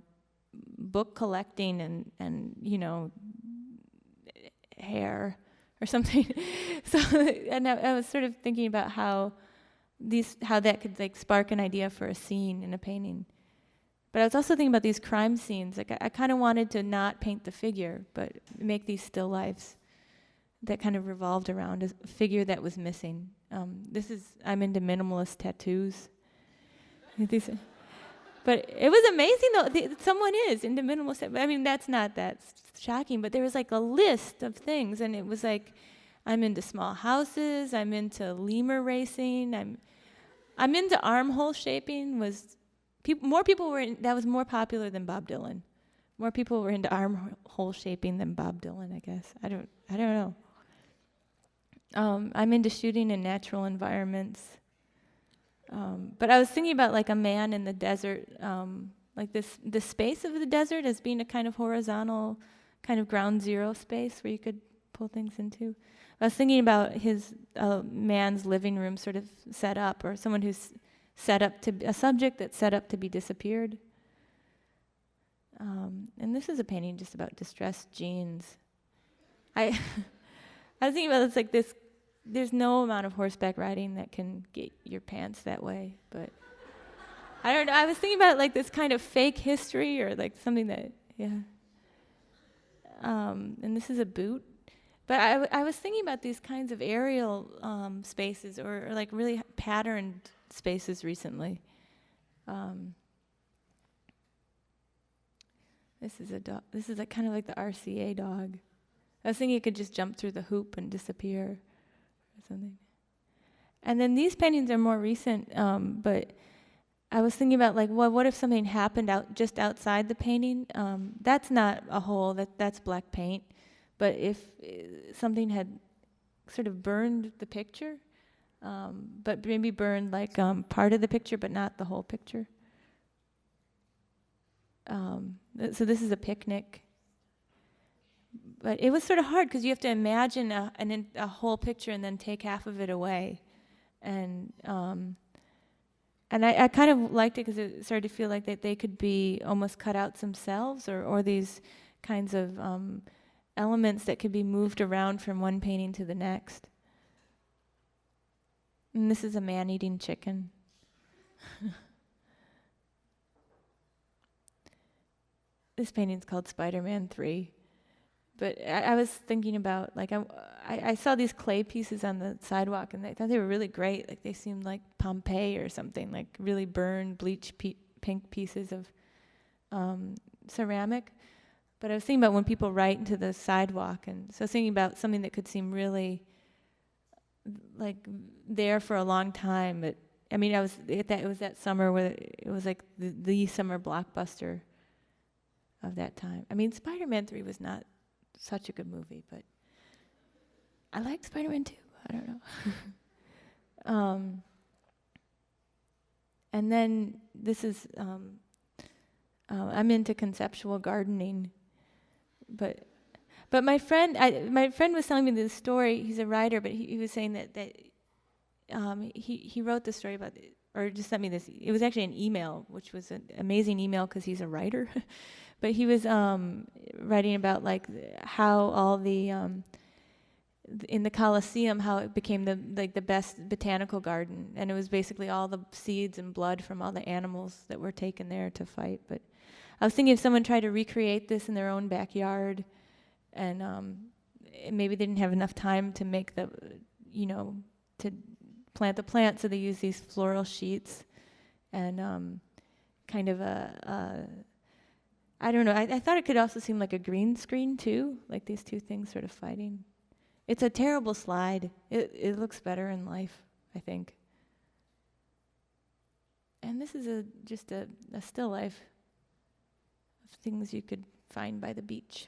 book collecting, and hair or something. So, and I was sort of thinking about how that could like spark an idea for a scene in a painting. But I was also thinking about these crime scenes. Like, I kind of wanted to not paint the figure, but make these still lifes that kind of revolved around a figure that was missing. I'm into minimalist tattoos. But it was amazing though, someone is into minimalist, I mean, that's not that shocking, but there was like a list of things, and it was like, I'm into small houses, I'm into lemur racing, I'm into armhole shaping. More people were that was more popular than Bob Dylan. More people were into armhole shaping than Bob Dylan, I guess. I don't know. I'm into shooting in natural environments. But I was thinking about like a man in the desert, like the space of the desert as being a kind of horizontal, kind of ground zero space where you could pull things into. I was thinking about his man's living room sort of set up, or someone who's set up to a subject that's set up to be disappeared. And this is a painting just about distressed jeans. I was thinking about it's like this. There's no amount of horseback riding that can get your pants that way, but I don't know. I was thinking about like this kind of fake history, or like something that, yeah. And this is a boot, but I was thinking about these kinds of aerial spaces, or like really patterned spaces recently. This is a dog. This is kind of like the RCA dog. I was thinking it could just jump through the hoop and disappear. Something. And then these paintings are more recent, but I was thinking about like, well, what if something happened just outside the painting? That's not a hole, that's black paint. But if something had sort of burned the picture, but maybe burned like part of the picture, but not the whole picture. So this is a picnic. But it was sort of hard because you have to imagine a whole picture and then take half of it away, and I kind of liked it because it started to feel like that they could be almost cut out themselves, or these kinds of elements that could be moved around from one painting to the next. And this is a man eating chicken. This painting's called Spider-Man 3. But I was thinking about, like, I saw these clay pieces on the sidewalk, and I thought they were really great. Like, they seemed like Pompeii or something, like really burned, bleached pink pieces of ceramic. But I was thinking about when people write into the sidewalk, and so I was thinking about something that could seem really, like, there for a long time. But, I mean, it was that summer where it was like the summer blockbuster of that time. I mean, Spider-Man 3 was not such a good movie, but I liked Spider-Man 2. I don't know. And then this is, I'm into conceptual gardening, but my friend was telling me this story. He's a writer, but he was saying that he wrote this story about, or just sent me this. It was actually an email, which was an amazing email because he's a writer. But he was writing about like how all the in the Colosseum, how it became the best botanical garden, and it was basically all the seeds and blood from all the animals that were taken there to fight. But I was thinking if someone tried to recreate this in their own backyard, and maybe they didn't have enough time to make to plant the plant, so they use these floral sheets and kind of I don't know. I thought it could also seem like a green screen too, like these two things sort of fighting. It's a terrible slide. It looks better in life, I think. And this is just a still life of things you could find by the beach.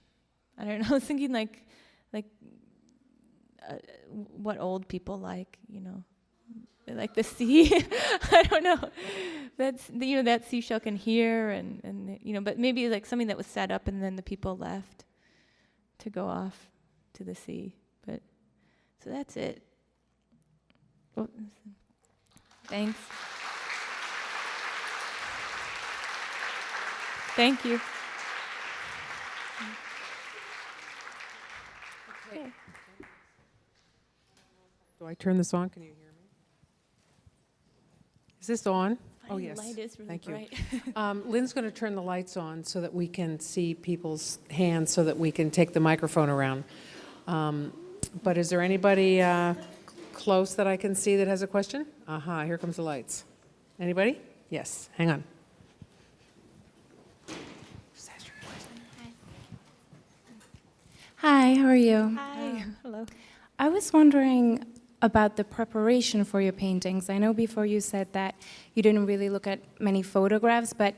I don't know. I was thinking like what old people like, like the sea. I don't know. That's, that seashell can hear, and but maybe like something that was set up and then the people left to go off to the sea. But so that's it. Oh, thanks. Thank you. Okay. Do I turn this on? Can you hear me? Is this on? Oh, yes. The light is really Thank bright. you. Lynn's going to turn the lights on so that we can see people's hands so that we can take the microphone around. But is there anybody close that I can see that has a question? Aha, here comes the lights. Anybody? Yes, hang on. Just ask your question. Hi, how are you? Hi. Hello. I was wondering about the preparation for your paintings. I know before you said that you didn't really look at many photographs, but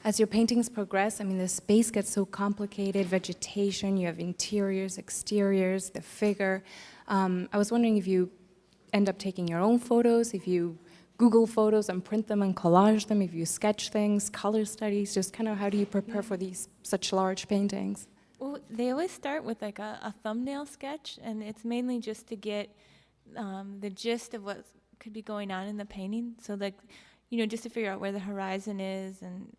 as your paintings progress, I mean, the space gets so complicated, vegetation, you have interiors, exteriors, the figure. I was wondering if you end up taking your own photos, if you Google photos and print them and collage them, if you sketch things, color studies, just kind of how do you prepare for these such large paintings? Well, they always start with like a thumbnail sketch, and it's mainly just to get the gist of what could be going on in the painting. So like, just to figure out where the horizon is and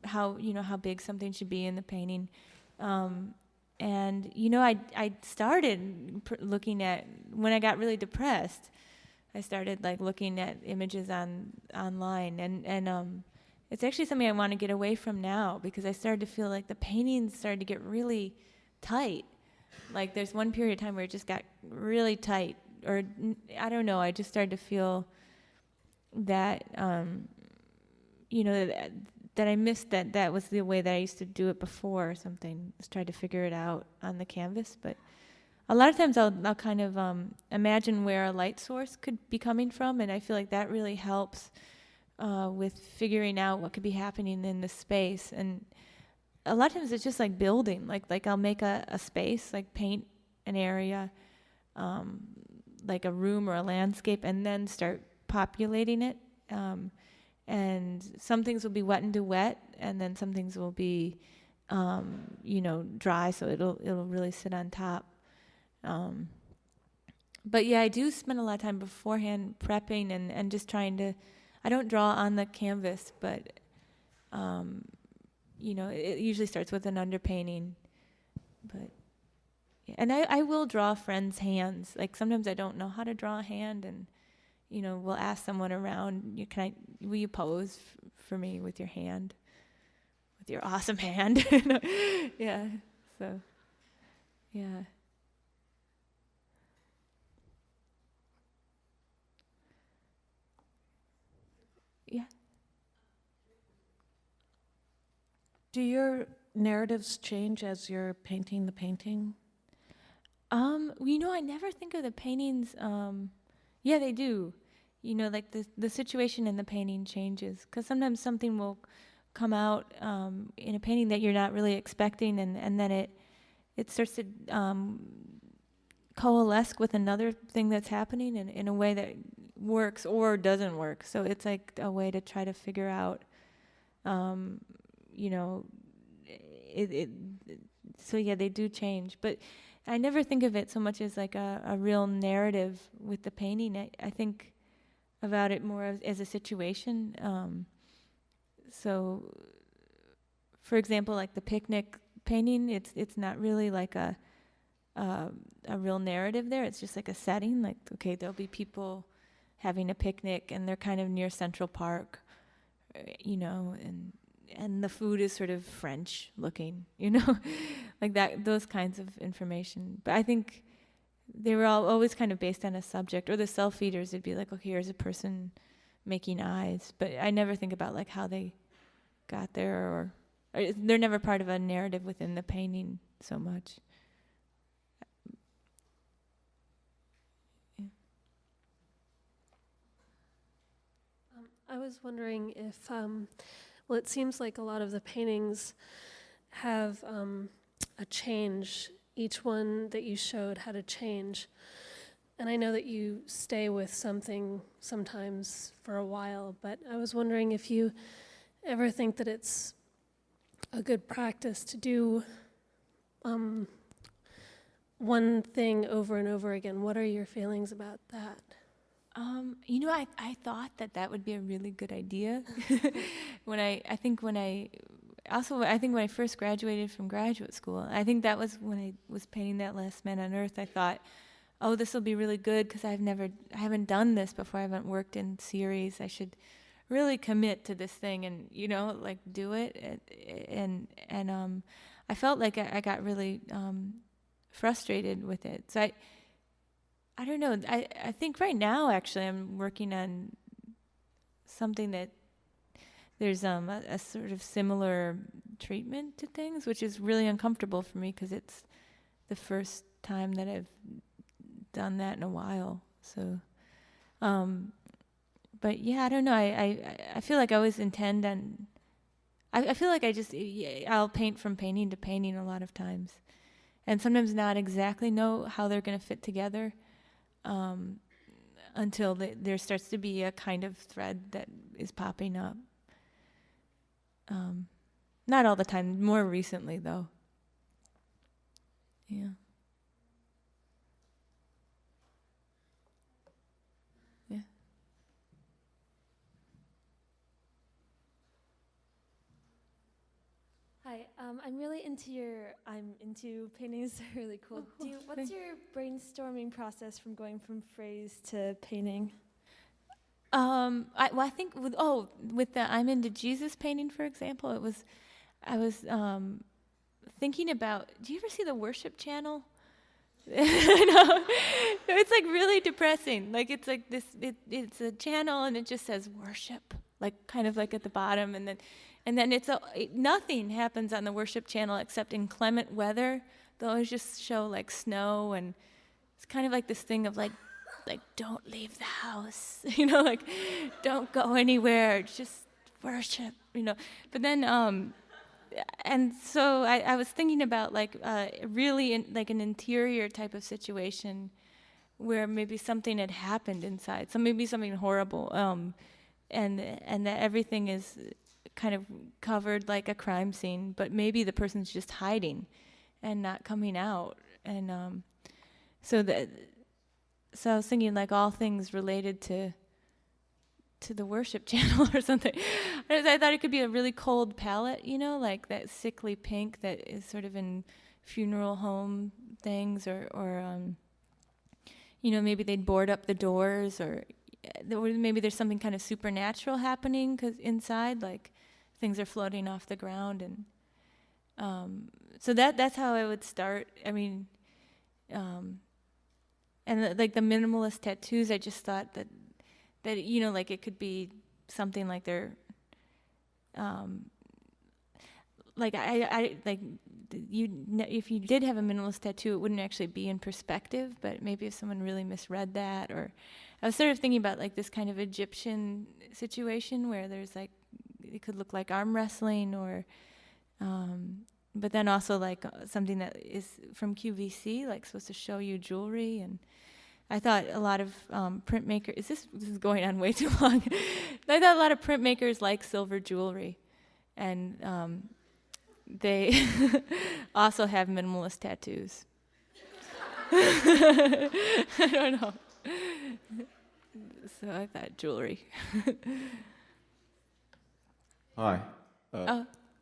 how big something should be in the painting. And I started looking at, when I got really depressed, I started like looking at images online, and it's actually something I want to get away from now, because I started to feel like the paintings started to get really tight. Like there's one period of time where it just got really tight, or I don't know, I just started to feel that, that I missed that was the way that I used to do it before or something. Just tried to figure it out on the canvas. But a lot of times I'll kind of imagine where a light source could be coming from, and I feel like that really helps with figuring out what could be happening in the space. And a lot of times it's just like building, like I'll make a space, like paint an area, like a room or a landscape, and then start populating it. And some things will be wet into wet, and then some things will be, dry, so it'll really sit on top. But yeah, I do spend a lot of time beforehand prepping and just trying to, I don't draw on the canvas, but, it usually starts with an underpainting. But, yeah. And I will draw friends' hands. Like sometimes I don't know how to draw a hand, and we'll ask someone around, will you pose for me with your hand, with your awesome hand? Yeah, so, yeah. Yeah. Do your narratives change as you're painting the painting? I never think of the paintings. Yeah, they do. Like the situation in the painting changes, because sometimes something will come out in a painting that you're not really expecting, and then it starts to coalesce with another thing that's happening in a way that works or doesn't work. So it's like a way to try to figure out, so yeah, they do change. But I never think of it so much as like a real narrative with the painting. I think about it more as a situation. So, for example, like the picnic painting, it's not really like a real narrative there. It's just like a setting. Like, okay, there'll be people having a picnic, and they're kind of near Central Park, and the food is sort of French looking, like that, those kinds of information. But I think they were always kind of based on a subject, or the self-feeders, it'd be like, okay, here's a person making eyes. But I never think about like how they got there, or they're never part of a narrative within the painting so much. Yeah. I was wondering if, well, it seems like a lot of the paintings have a change. Each one that you showed had a change. and I know that you stay with something sometimes for a while, but I was wondering if you ever think that it's a good practice to do one thing over and over again. What are your feelings about that? I thought that would be a really good idea. when I first graduated from graduate school, I think that was when I was painting that last man on earth. I thought, oh, this will be really good because I haven't done this before. I haven't worked in series. I should really commit to this thing and like do it. And I felt like I got really frustrated with it. So I don't know. I think right now, actually, I'm working on something that there's a sort of similar treatment to things, which is really uncomfortable for me because it's the first time that I've done that in a while. So, but yeah, I don't know. I feel like I always intend on. I feel like I'll paint from painting to painting a lot of times, and sometimes not exactly know how they're going to fit together. Until there starts to be a kind of thread that is popping up. Not all the time, more recently though. Yeah. Yeah. Hi, I'm really into paintings. They're really cool. What's your brainstorming process from going from phrase to painting? I think with the I'm into Jesus painting, for example, I was thinking about. Do you ever see the worship channel? No, it's like really depressing. Like it's like this. It's a channel and it just says worship, like kind of like at the bottom, and then nothing happens on the worship channel except inclement weather. They'll always just show like snow, and it's kind of like this thing of like don't leave the house, like don't go anywhere, just worship, But then, and so I was thinking about like really like an interior type of situation where maybe something had happened inside, so maybe something horrible, and that everything is kind of covered like a crime scene, but maybe the person's just hiding and not coming out, and so I was thinking like all things related to the worship channel or something. I thought it could be a really cold palette, like that sickly pink that is sort of in funeral home things, or maybe they'd board up the doors, or maybe there's something kind of supernatural happening 'cause inside, like things are floating off the ground, and so that's how I would start. I mean, and like the minimalist tattoos, I just thought that like it could be something like they're like I like if you did have a minimalist tattoo, it wouldn't actually be in perspective, but maybe if someone really misread that, or I was sort of thinking about like this kind of Egyptian situation where there's like it could look like arm wrestling, or but then also like something that is from QVC, like supposed to show you jewelry. And I thought a lot of printmakers, this is going on way too long. I thought a lot of printmakers like silver jewelry, and they also have minimalist tattoos. I don't know. So I thought jewelry. Hi.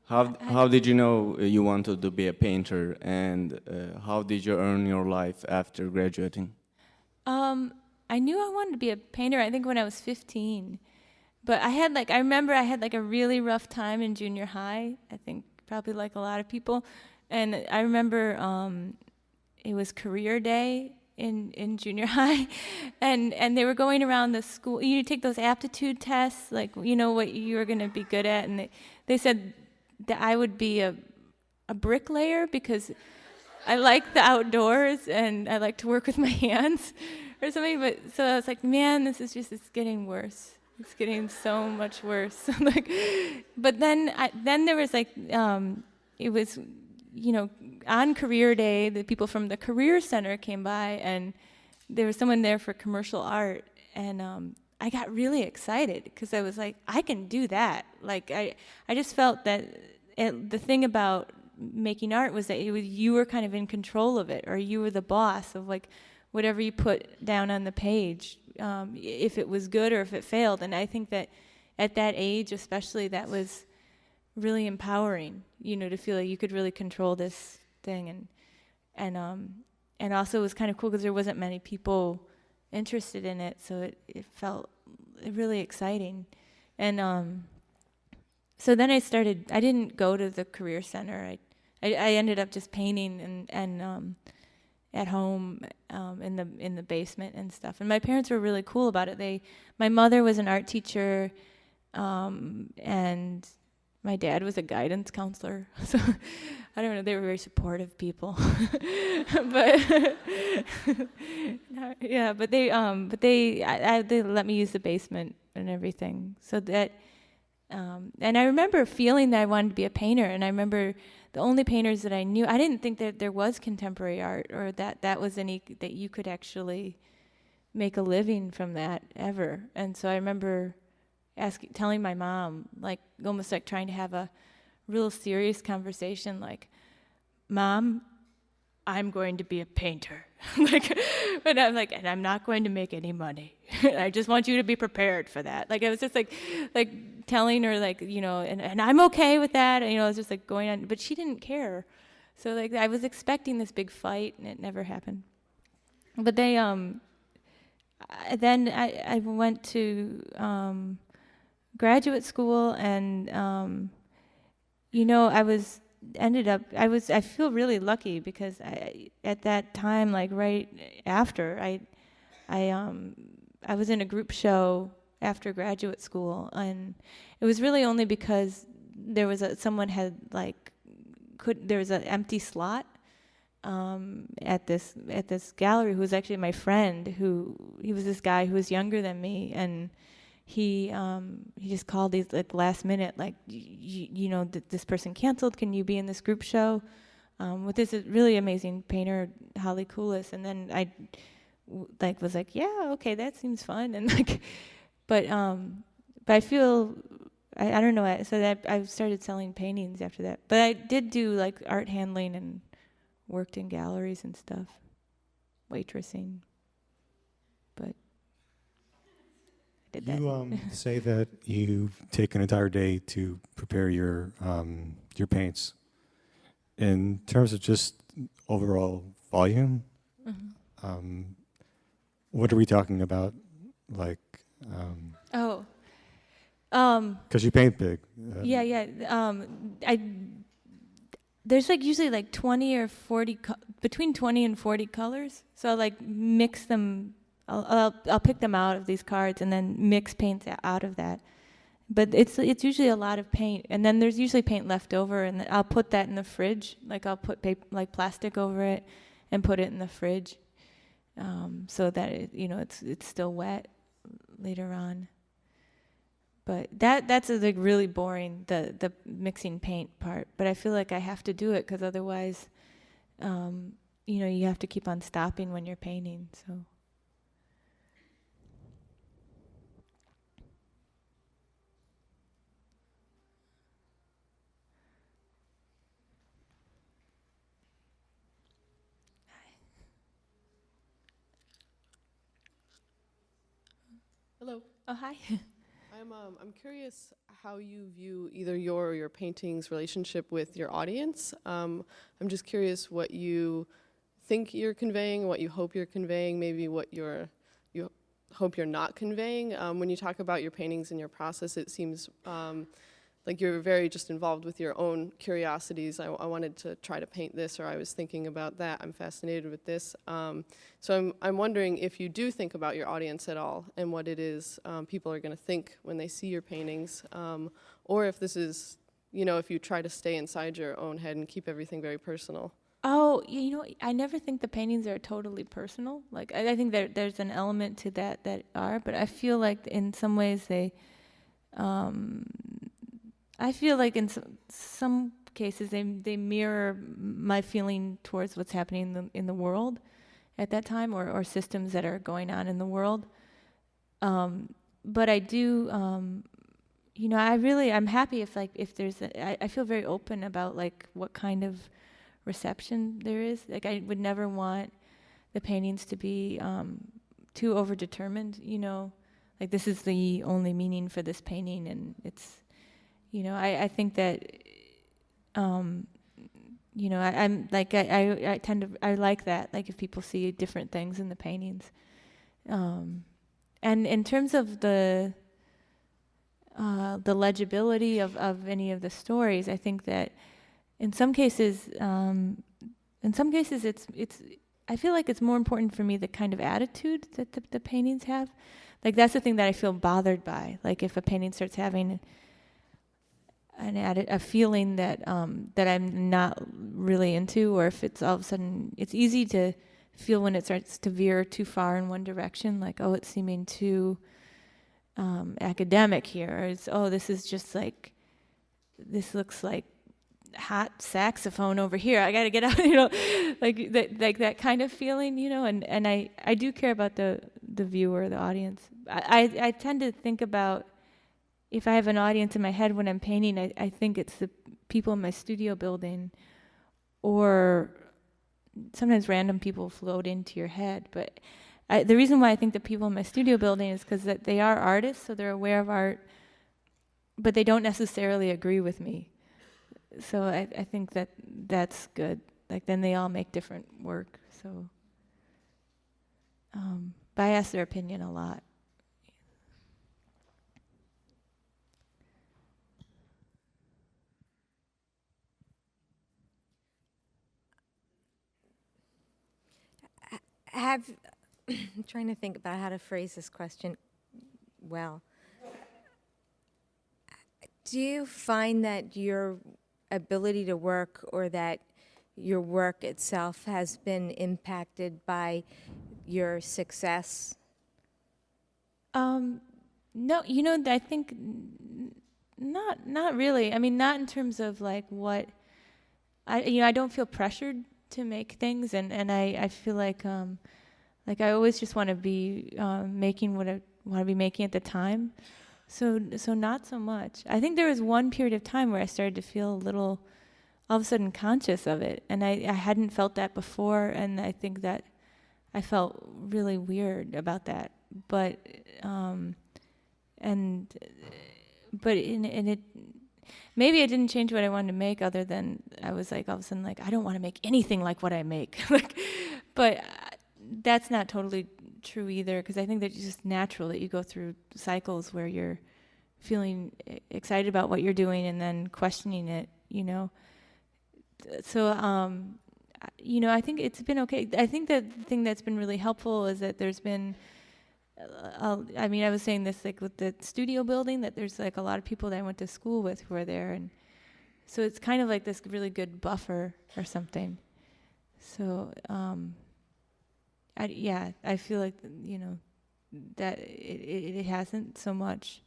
How did you know you wanted to be a painter, and how did you earn your life after graduating? I knew I wanted to be a painter, I think when I was 15. But I remember I had a really rough time in junior high, I think probably like a lot of people. And I remember it was career day in junior high, and they were going around the school. You take those aptitude tests, like what you were going to be good at, and they said that I would be a bricklayer because I like the outdoors and I like to work with my hands or something. But so I was like, man, it's getting worse. It's getting so much worse. But then there was it was, on career day, the people from the career center came by, and there was someone there for commercial art, and I got really excited because I was like, I can do that. Like I just felt that the thing about making art was that you were kind of in control of it, or you were the boss of like whatever you put down on the page, if it was good or if it failed. And I think that at that age, especially, that was really empowering, you know, to feel like you could really control this thing. And also it was kind of cool because there wasn't many people interested in it, so it felt really exciting. And so then I didn't go to the Career Center. I ended up just painting and at home in the basement and stuff. And my parents were really cool about it. My mother was an art teacher, and my dad was a guidance counselor. So I don't know, they were very supportive people. But yeah, but they let me use the basement and everything. So that and I remember feeling that I wanted to be a painter, and I remember the only painters that I knew, I didn't think that there was contemporary art, or that was that you could actually make a living from that ever. And so I remember telling my mom, like almost like trying to have a real serious conversation, like, Mom, I'm going to be a painter. But I'm like, and I'm not going to make any money. I just want you to be prepared for that. Like I was just like telling her, like, you know, and I'm okay with that. And, you know, I was just like going on, but she didn't care. So like I was expecting this big fight, and it never happened. But then I went to graduate school, and you know, I feel really lucky because at that time, like right after, I was in a group show after graduate school, and it was really only because there was there was an empty slot at this gallery, who was actually my friend, he was this guy who was younger than me, and he just called these like last minute, like, you know, this person canceled, can you be in this group show with this really amazing painter, Holly Coolis? And then I was like, yeah, okay, that seems fun. And like, but I feel I don't know, so that I started selling paintings after that. But I did do like art handling and worked in galleries and stuff, waitressing. But did that. You say that you take an entire day to prepare your paints. In terms of just overall volume, what are we talking about? Like, because you paint big. There's like usually like 20 or 40, between 20 and 40 colors. So I'll like mix them. I'll pick them out of these cards and then mix paints out of that. But it's usually a lot of paint, and then there's usually paint left over, and I'll put that in the fridge. Like I'll put plastic over it and put it in the fridge, so that it's still wet later on. But that's like really boring, the mixing paint part. But I feel like I have to do it because otherwise, you have to keep on stopping when you're painting. So. Hello. Oh, hi. I'm curious how you view either your or your painting's relationship with your audience. I'm just curious what you think you're conveying, what you hope you're conveying, maybe what you hope you're not conveying. When you talk about your paintings and your process, it seems like you're very just involved with your own curiosities. I wanted to try to paint this, or I was thinking about that. I'm fascinated with this. So I'm wondering if you do think about your audience at all and what it is people are going to think when they see your paintings, or if this is, if you try to stay inside your own head and keep everything very personal. Oh, I never think the paintings are totally personal. Like, I think there's an element to that are, but I feel like in some ways I feel like in some cases they mirror my feeling towards what's happening in the world, at that time, or systems that are going on in the world. But I do, you know, I'm happy if there's, I feel very open about like what kind of reception there is. Like I would never want the paintings to be too overdetermined, you know, like this is the only meaning for this painting, and it's, you know, I think that, you know, I'm like, I tend to, I like that, like if people see different things in the paintings. And in terms of the legibility of any of the stories, I think that in some cases it's I feel like it's more important for me the kind of attitude that the paintings have. Like that's the thing that I feel bothered by. Like if a painting starts having a feeling that that I'm not really into, or if it's all of a sudden, it's easy to feel when it starts to veer too far in one direction, like, oh, it's seeming too academic here, or it's, oh, this is just like, this looks like hot saxophone over here, I gotta get out, you know, like that kind of feeling, you know, and I do care about the viewer, the audience. I tend to think about, if I have an audience in my head when I'm painting, I think it's the people in my studio building, or sometimes random people float into your head. But the reason why I think the people in my studio building is because that they are artists, so they're aware of art, but they don't necessarily agree with me. So I think that that's good. Like then they all make different work. So, but I ask their opinion a lot. I'm trying to think about how to phrase this question well. Do you find that your ability to work, or that your work itself has been impacted by your success? No, you know, I think not really. I mean, not in terms of like what I don't feel pressured to make things, and I feel like I always just want to be making what I want to be making at the time. So not so much. I think there was one period of time where I started to feel a little, all of a sudden, conscious of it, and I hadn't felt that before, and I think that I felt really weird about that. But it maybe it didn't change what I wanted to make, other than I was like, all of a sudden, like, I don't want to make anything like what I make. Like, but that's not totally true either, because I think that it's just natural that you go through cycles where you're feeling excited about what you're doing and then questioning it, you know. So, you know, I think it's been okay. I think that the thing that's been really helpful is that there's been, I mean, I was saying this like with the studio building, that there's like a lot of people that I went to school with who are there, and so it's kind of like this really good buffer or something. So, I feel like, you know, that it hasn't so much,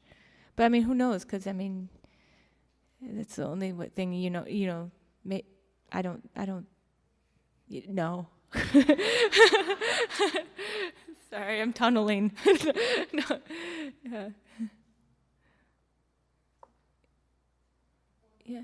but I mean, who knows? Because I mean, it's the only thing, you know. I don't know. Sorry, I'm tunneling. No. Yeah. Yeah.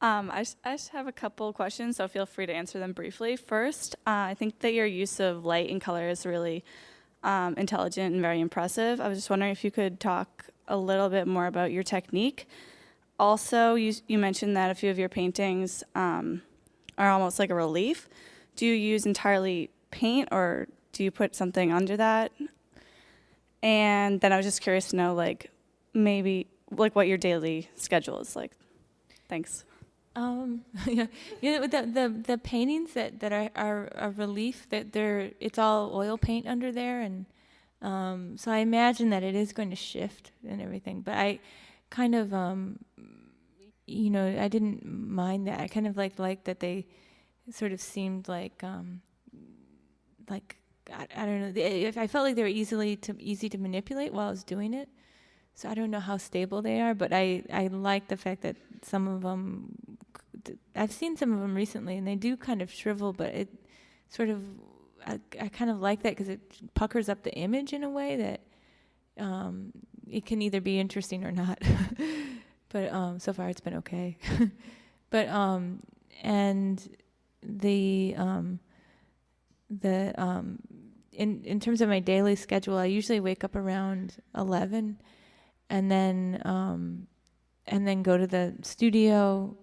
I just have a couple questions, so feel free to answer them briefly. First, I think that your use of light and color is really intelligent and very impressive. I was just wondering if you could talk a little bit more about your technique. Also, you mentioned that a few of your paintings are almost like a relief. Do you use entirely paint, or do you put something under that? And then I was just curious to know, like, maybe like what your daily schedule is like. Thanks. Yeah, you know, the paintings that are a relief, that it's all oil paint under there, and so I imagine that it is going to shift and everything. But I kind of, you know, I didn't mind that. I kind of liked that they sort of seemed like I don't know. I felt like they were easy to manipulate while I was doing it. So I don't know how stable they are, but I like the fact that some of them, I've seen some of them recently, and they do kind of shrivel, but it sort of, I kind of like that because it puckers up the image in a way that it can either be interesting or not. But so far it's been okay. But and in terms of my daily schedule, I usually wake up around 11, and then go to the studio.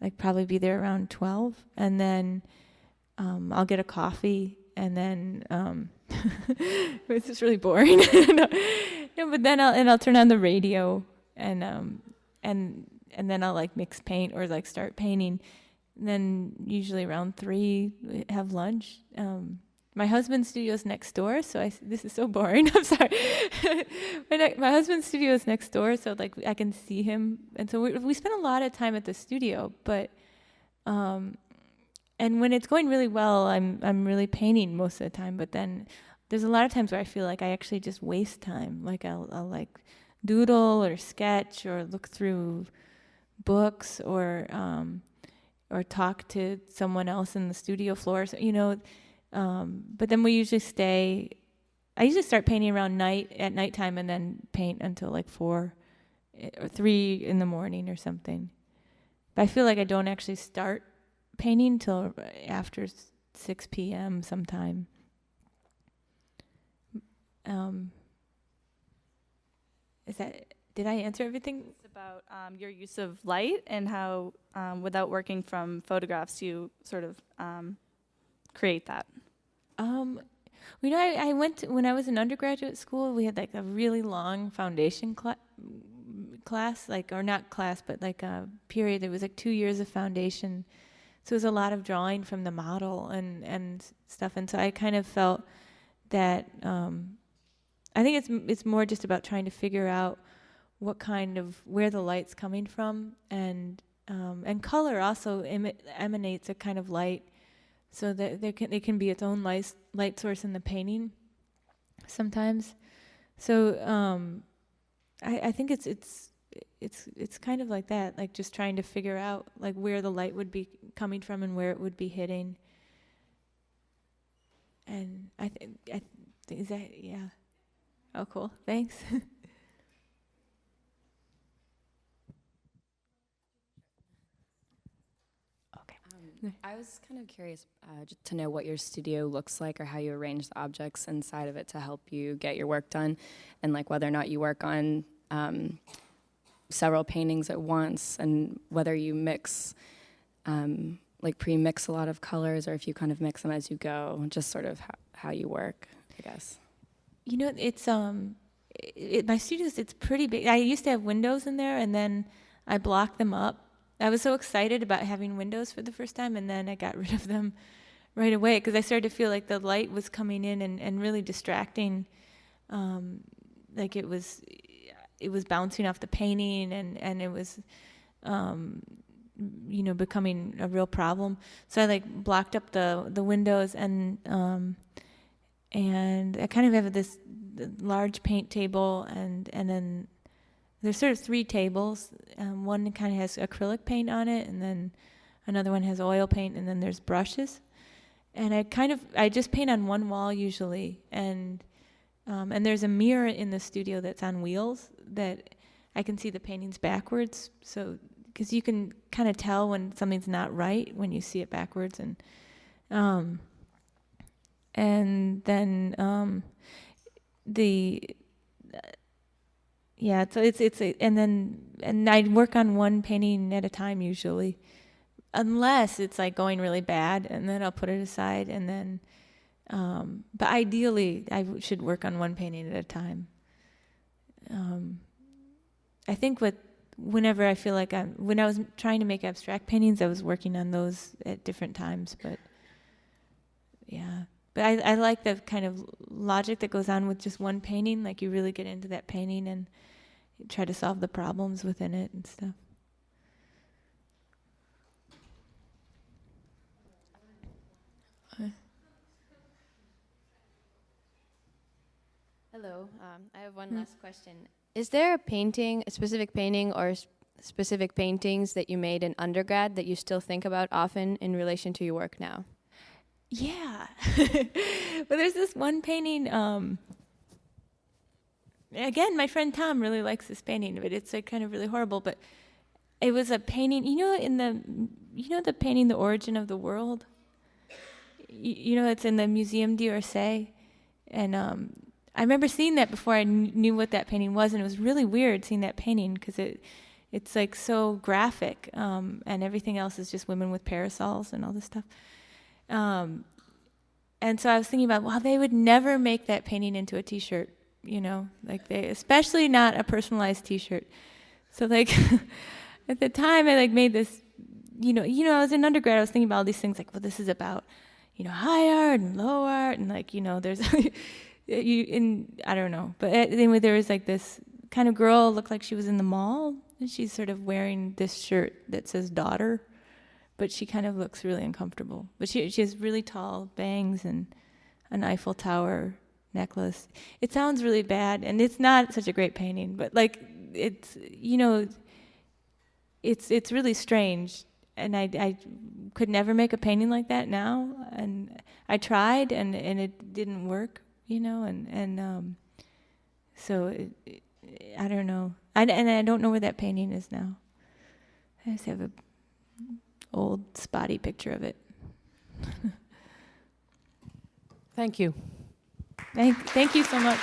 Like probably be there around 12, and then I'll get a coffee, and then it's just really boring. No, but then I'll turn on the radio, and then I'll like mix paint or like start painting. And then usually around 3 we have lunch. My husband's studio is next door, so this is so boring. I'm sorry. My husband's studio is next door, so like I can see him, and so we spend a lot of time at the studio. But and when it's going really well, I'm really painting most of the time. But then there's a lot of times where I feel like I actually just waste time. Like I'll like doodle or sketch or look through books or talk to someone else in the studio floor. So, but then I usually start painting around at nighttime and then paint until like 4 or 3 in the morning or something. But I feel like I don't actually start painting till after 6 p.m. sometime. Did I answer everything? It's about your use of light and how, without working from photographs, you sort of create that. I went when I was in undergraduate school. We had like a really long foundation class, or not class, but like a period. It was like 2 years of foundation, so it was a lot of drawing from the model and stuff. And so I kind of felt that I think it's more just about trying to figure out where the light's coming from, and color also emanates a kind of light. So that it can be its own light source in the painting sometimes. So I think it's kind of like that, like just trying to figure out like where the light would be coming from and where it would be hitting. And I think is that, yeah. Oh, cool. Thanks. I was kind of curious to know what your studio looks like, or how you arrange the objects inside of it to help you get your work done, and like whether or not you work on several paintings at once, and whether you mix, like pre-mix a lot of colors, or if you kind of mix them as you go, just sort of how you work, I guess. It's my studio's, it's pretty big. I used to have windows in there, and then I blocked them up. I was so excited about having windows for the first time, and then I got rid of them right away because I started to feel like the light was coming in and really distracting. Like it was bouncing off the painting, and it was, becoming a real problem. So I like blocked up the windows, and I kind of have this large paint table, and then there's sort of 3 tables. One kind of has acrylic paint on it, and then another one has oil paint, and then there's brushes. And I just paint on one wall usually, and there's a mirror in the studio that's on wheels that I can see the paintings backwards. So, because you can kind of tell when something's not right when you see it backwards, and then yeah, so and I work on one painting at a time usually, unless it's like going really bad, and then I'll put it aside, and then, but ideally I should work on one painting at a time. I think whenever I feel like when I was trying to make abstract paintings, I was working on those at different times, but yeah. But I like the kind of logic that goes on with just one painting, like you really get into that painting and try to solve the problems within it and stuff. Hello, I have one last question. Is there a painting, a specific painting or specific paintings that you made in undergrad that you still think about often in relation to your work now? Yeah. Well, there's this one painting. Again, my friend Tom really likes this painting, but it's like kind of really horrible. But it was a painting. The painting, The Origin of the World. It's in the Museum d'Orsay, and I remember seeing that before I knew what that painting was, and it was really weird seeing that painting because it's like so graphic, and everything else is just women with parasols and all this stuff. And so I was thinking about, well, they would never make that painting into a T-shirt, especially not a personalized T-shirt. So at the time I made this, I was in undergrad, I was thinking about all these things well, this is about, high art and low art and there's, I don't know. But anyway, there was this kind of girl, looked like she was in the mall, and she's sort of wearing this shirt that says daughter. But she kind of looks really uncomfortable. But she has really tall bangs and an Eiffel Tower necklace. It sounds really bad, and it's not such a great painting. But it's it's really strange. And I could never make a painting like that now. And I tried, and it didn't work. So I don't know. And I don't know where that painting is now. I just have a old spotty picture of it. Thank you. Thank you so much.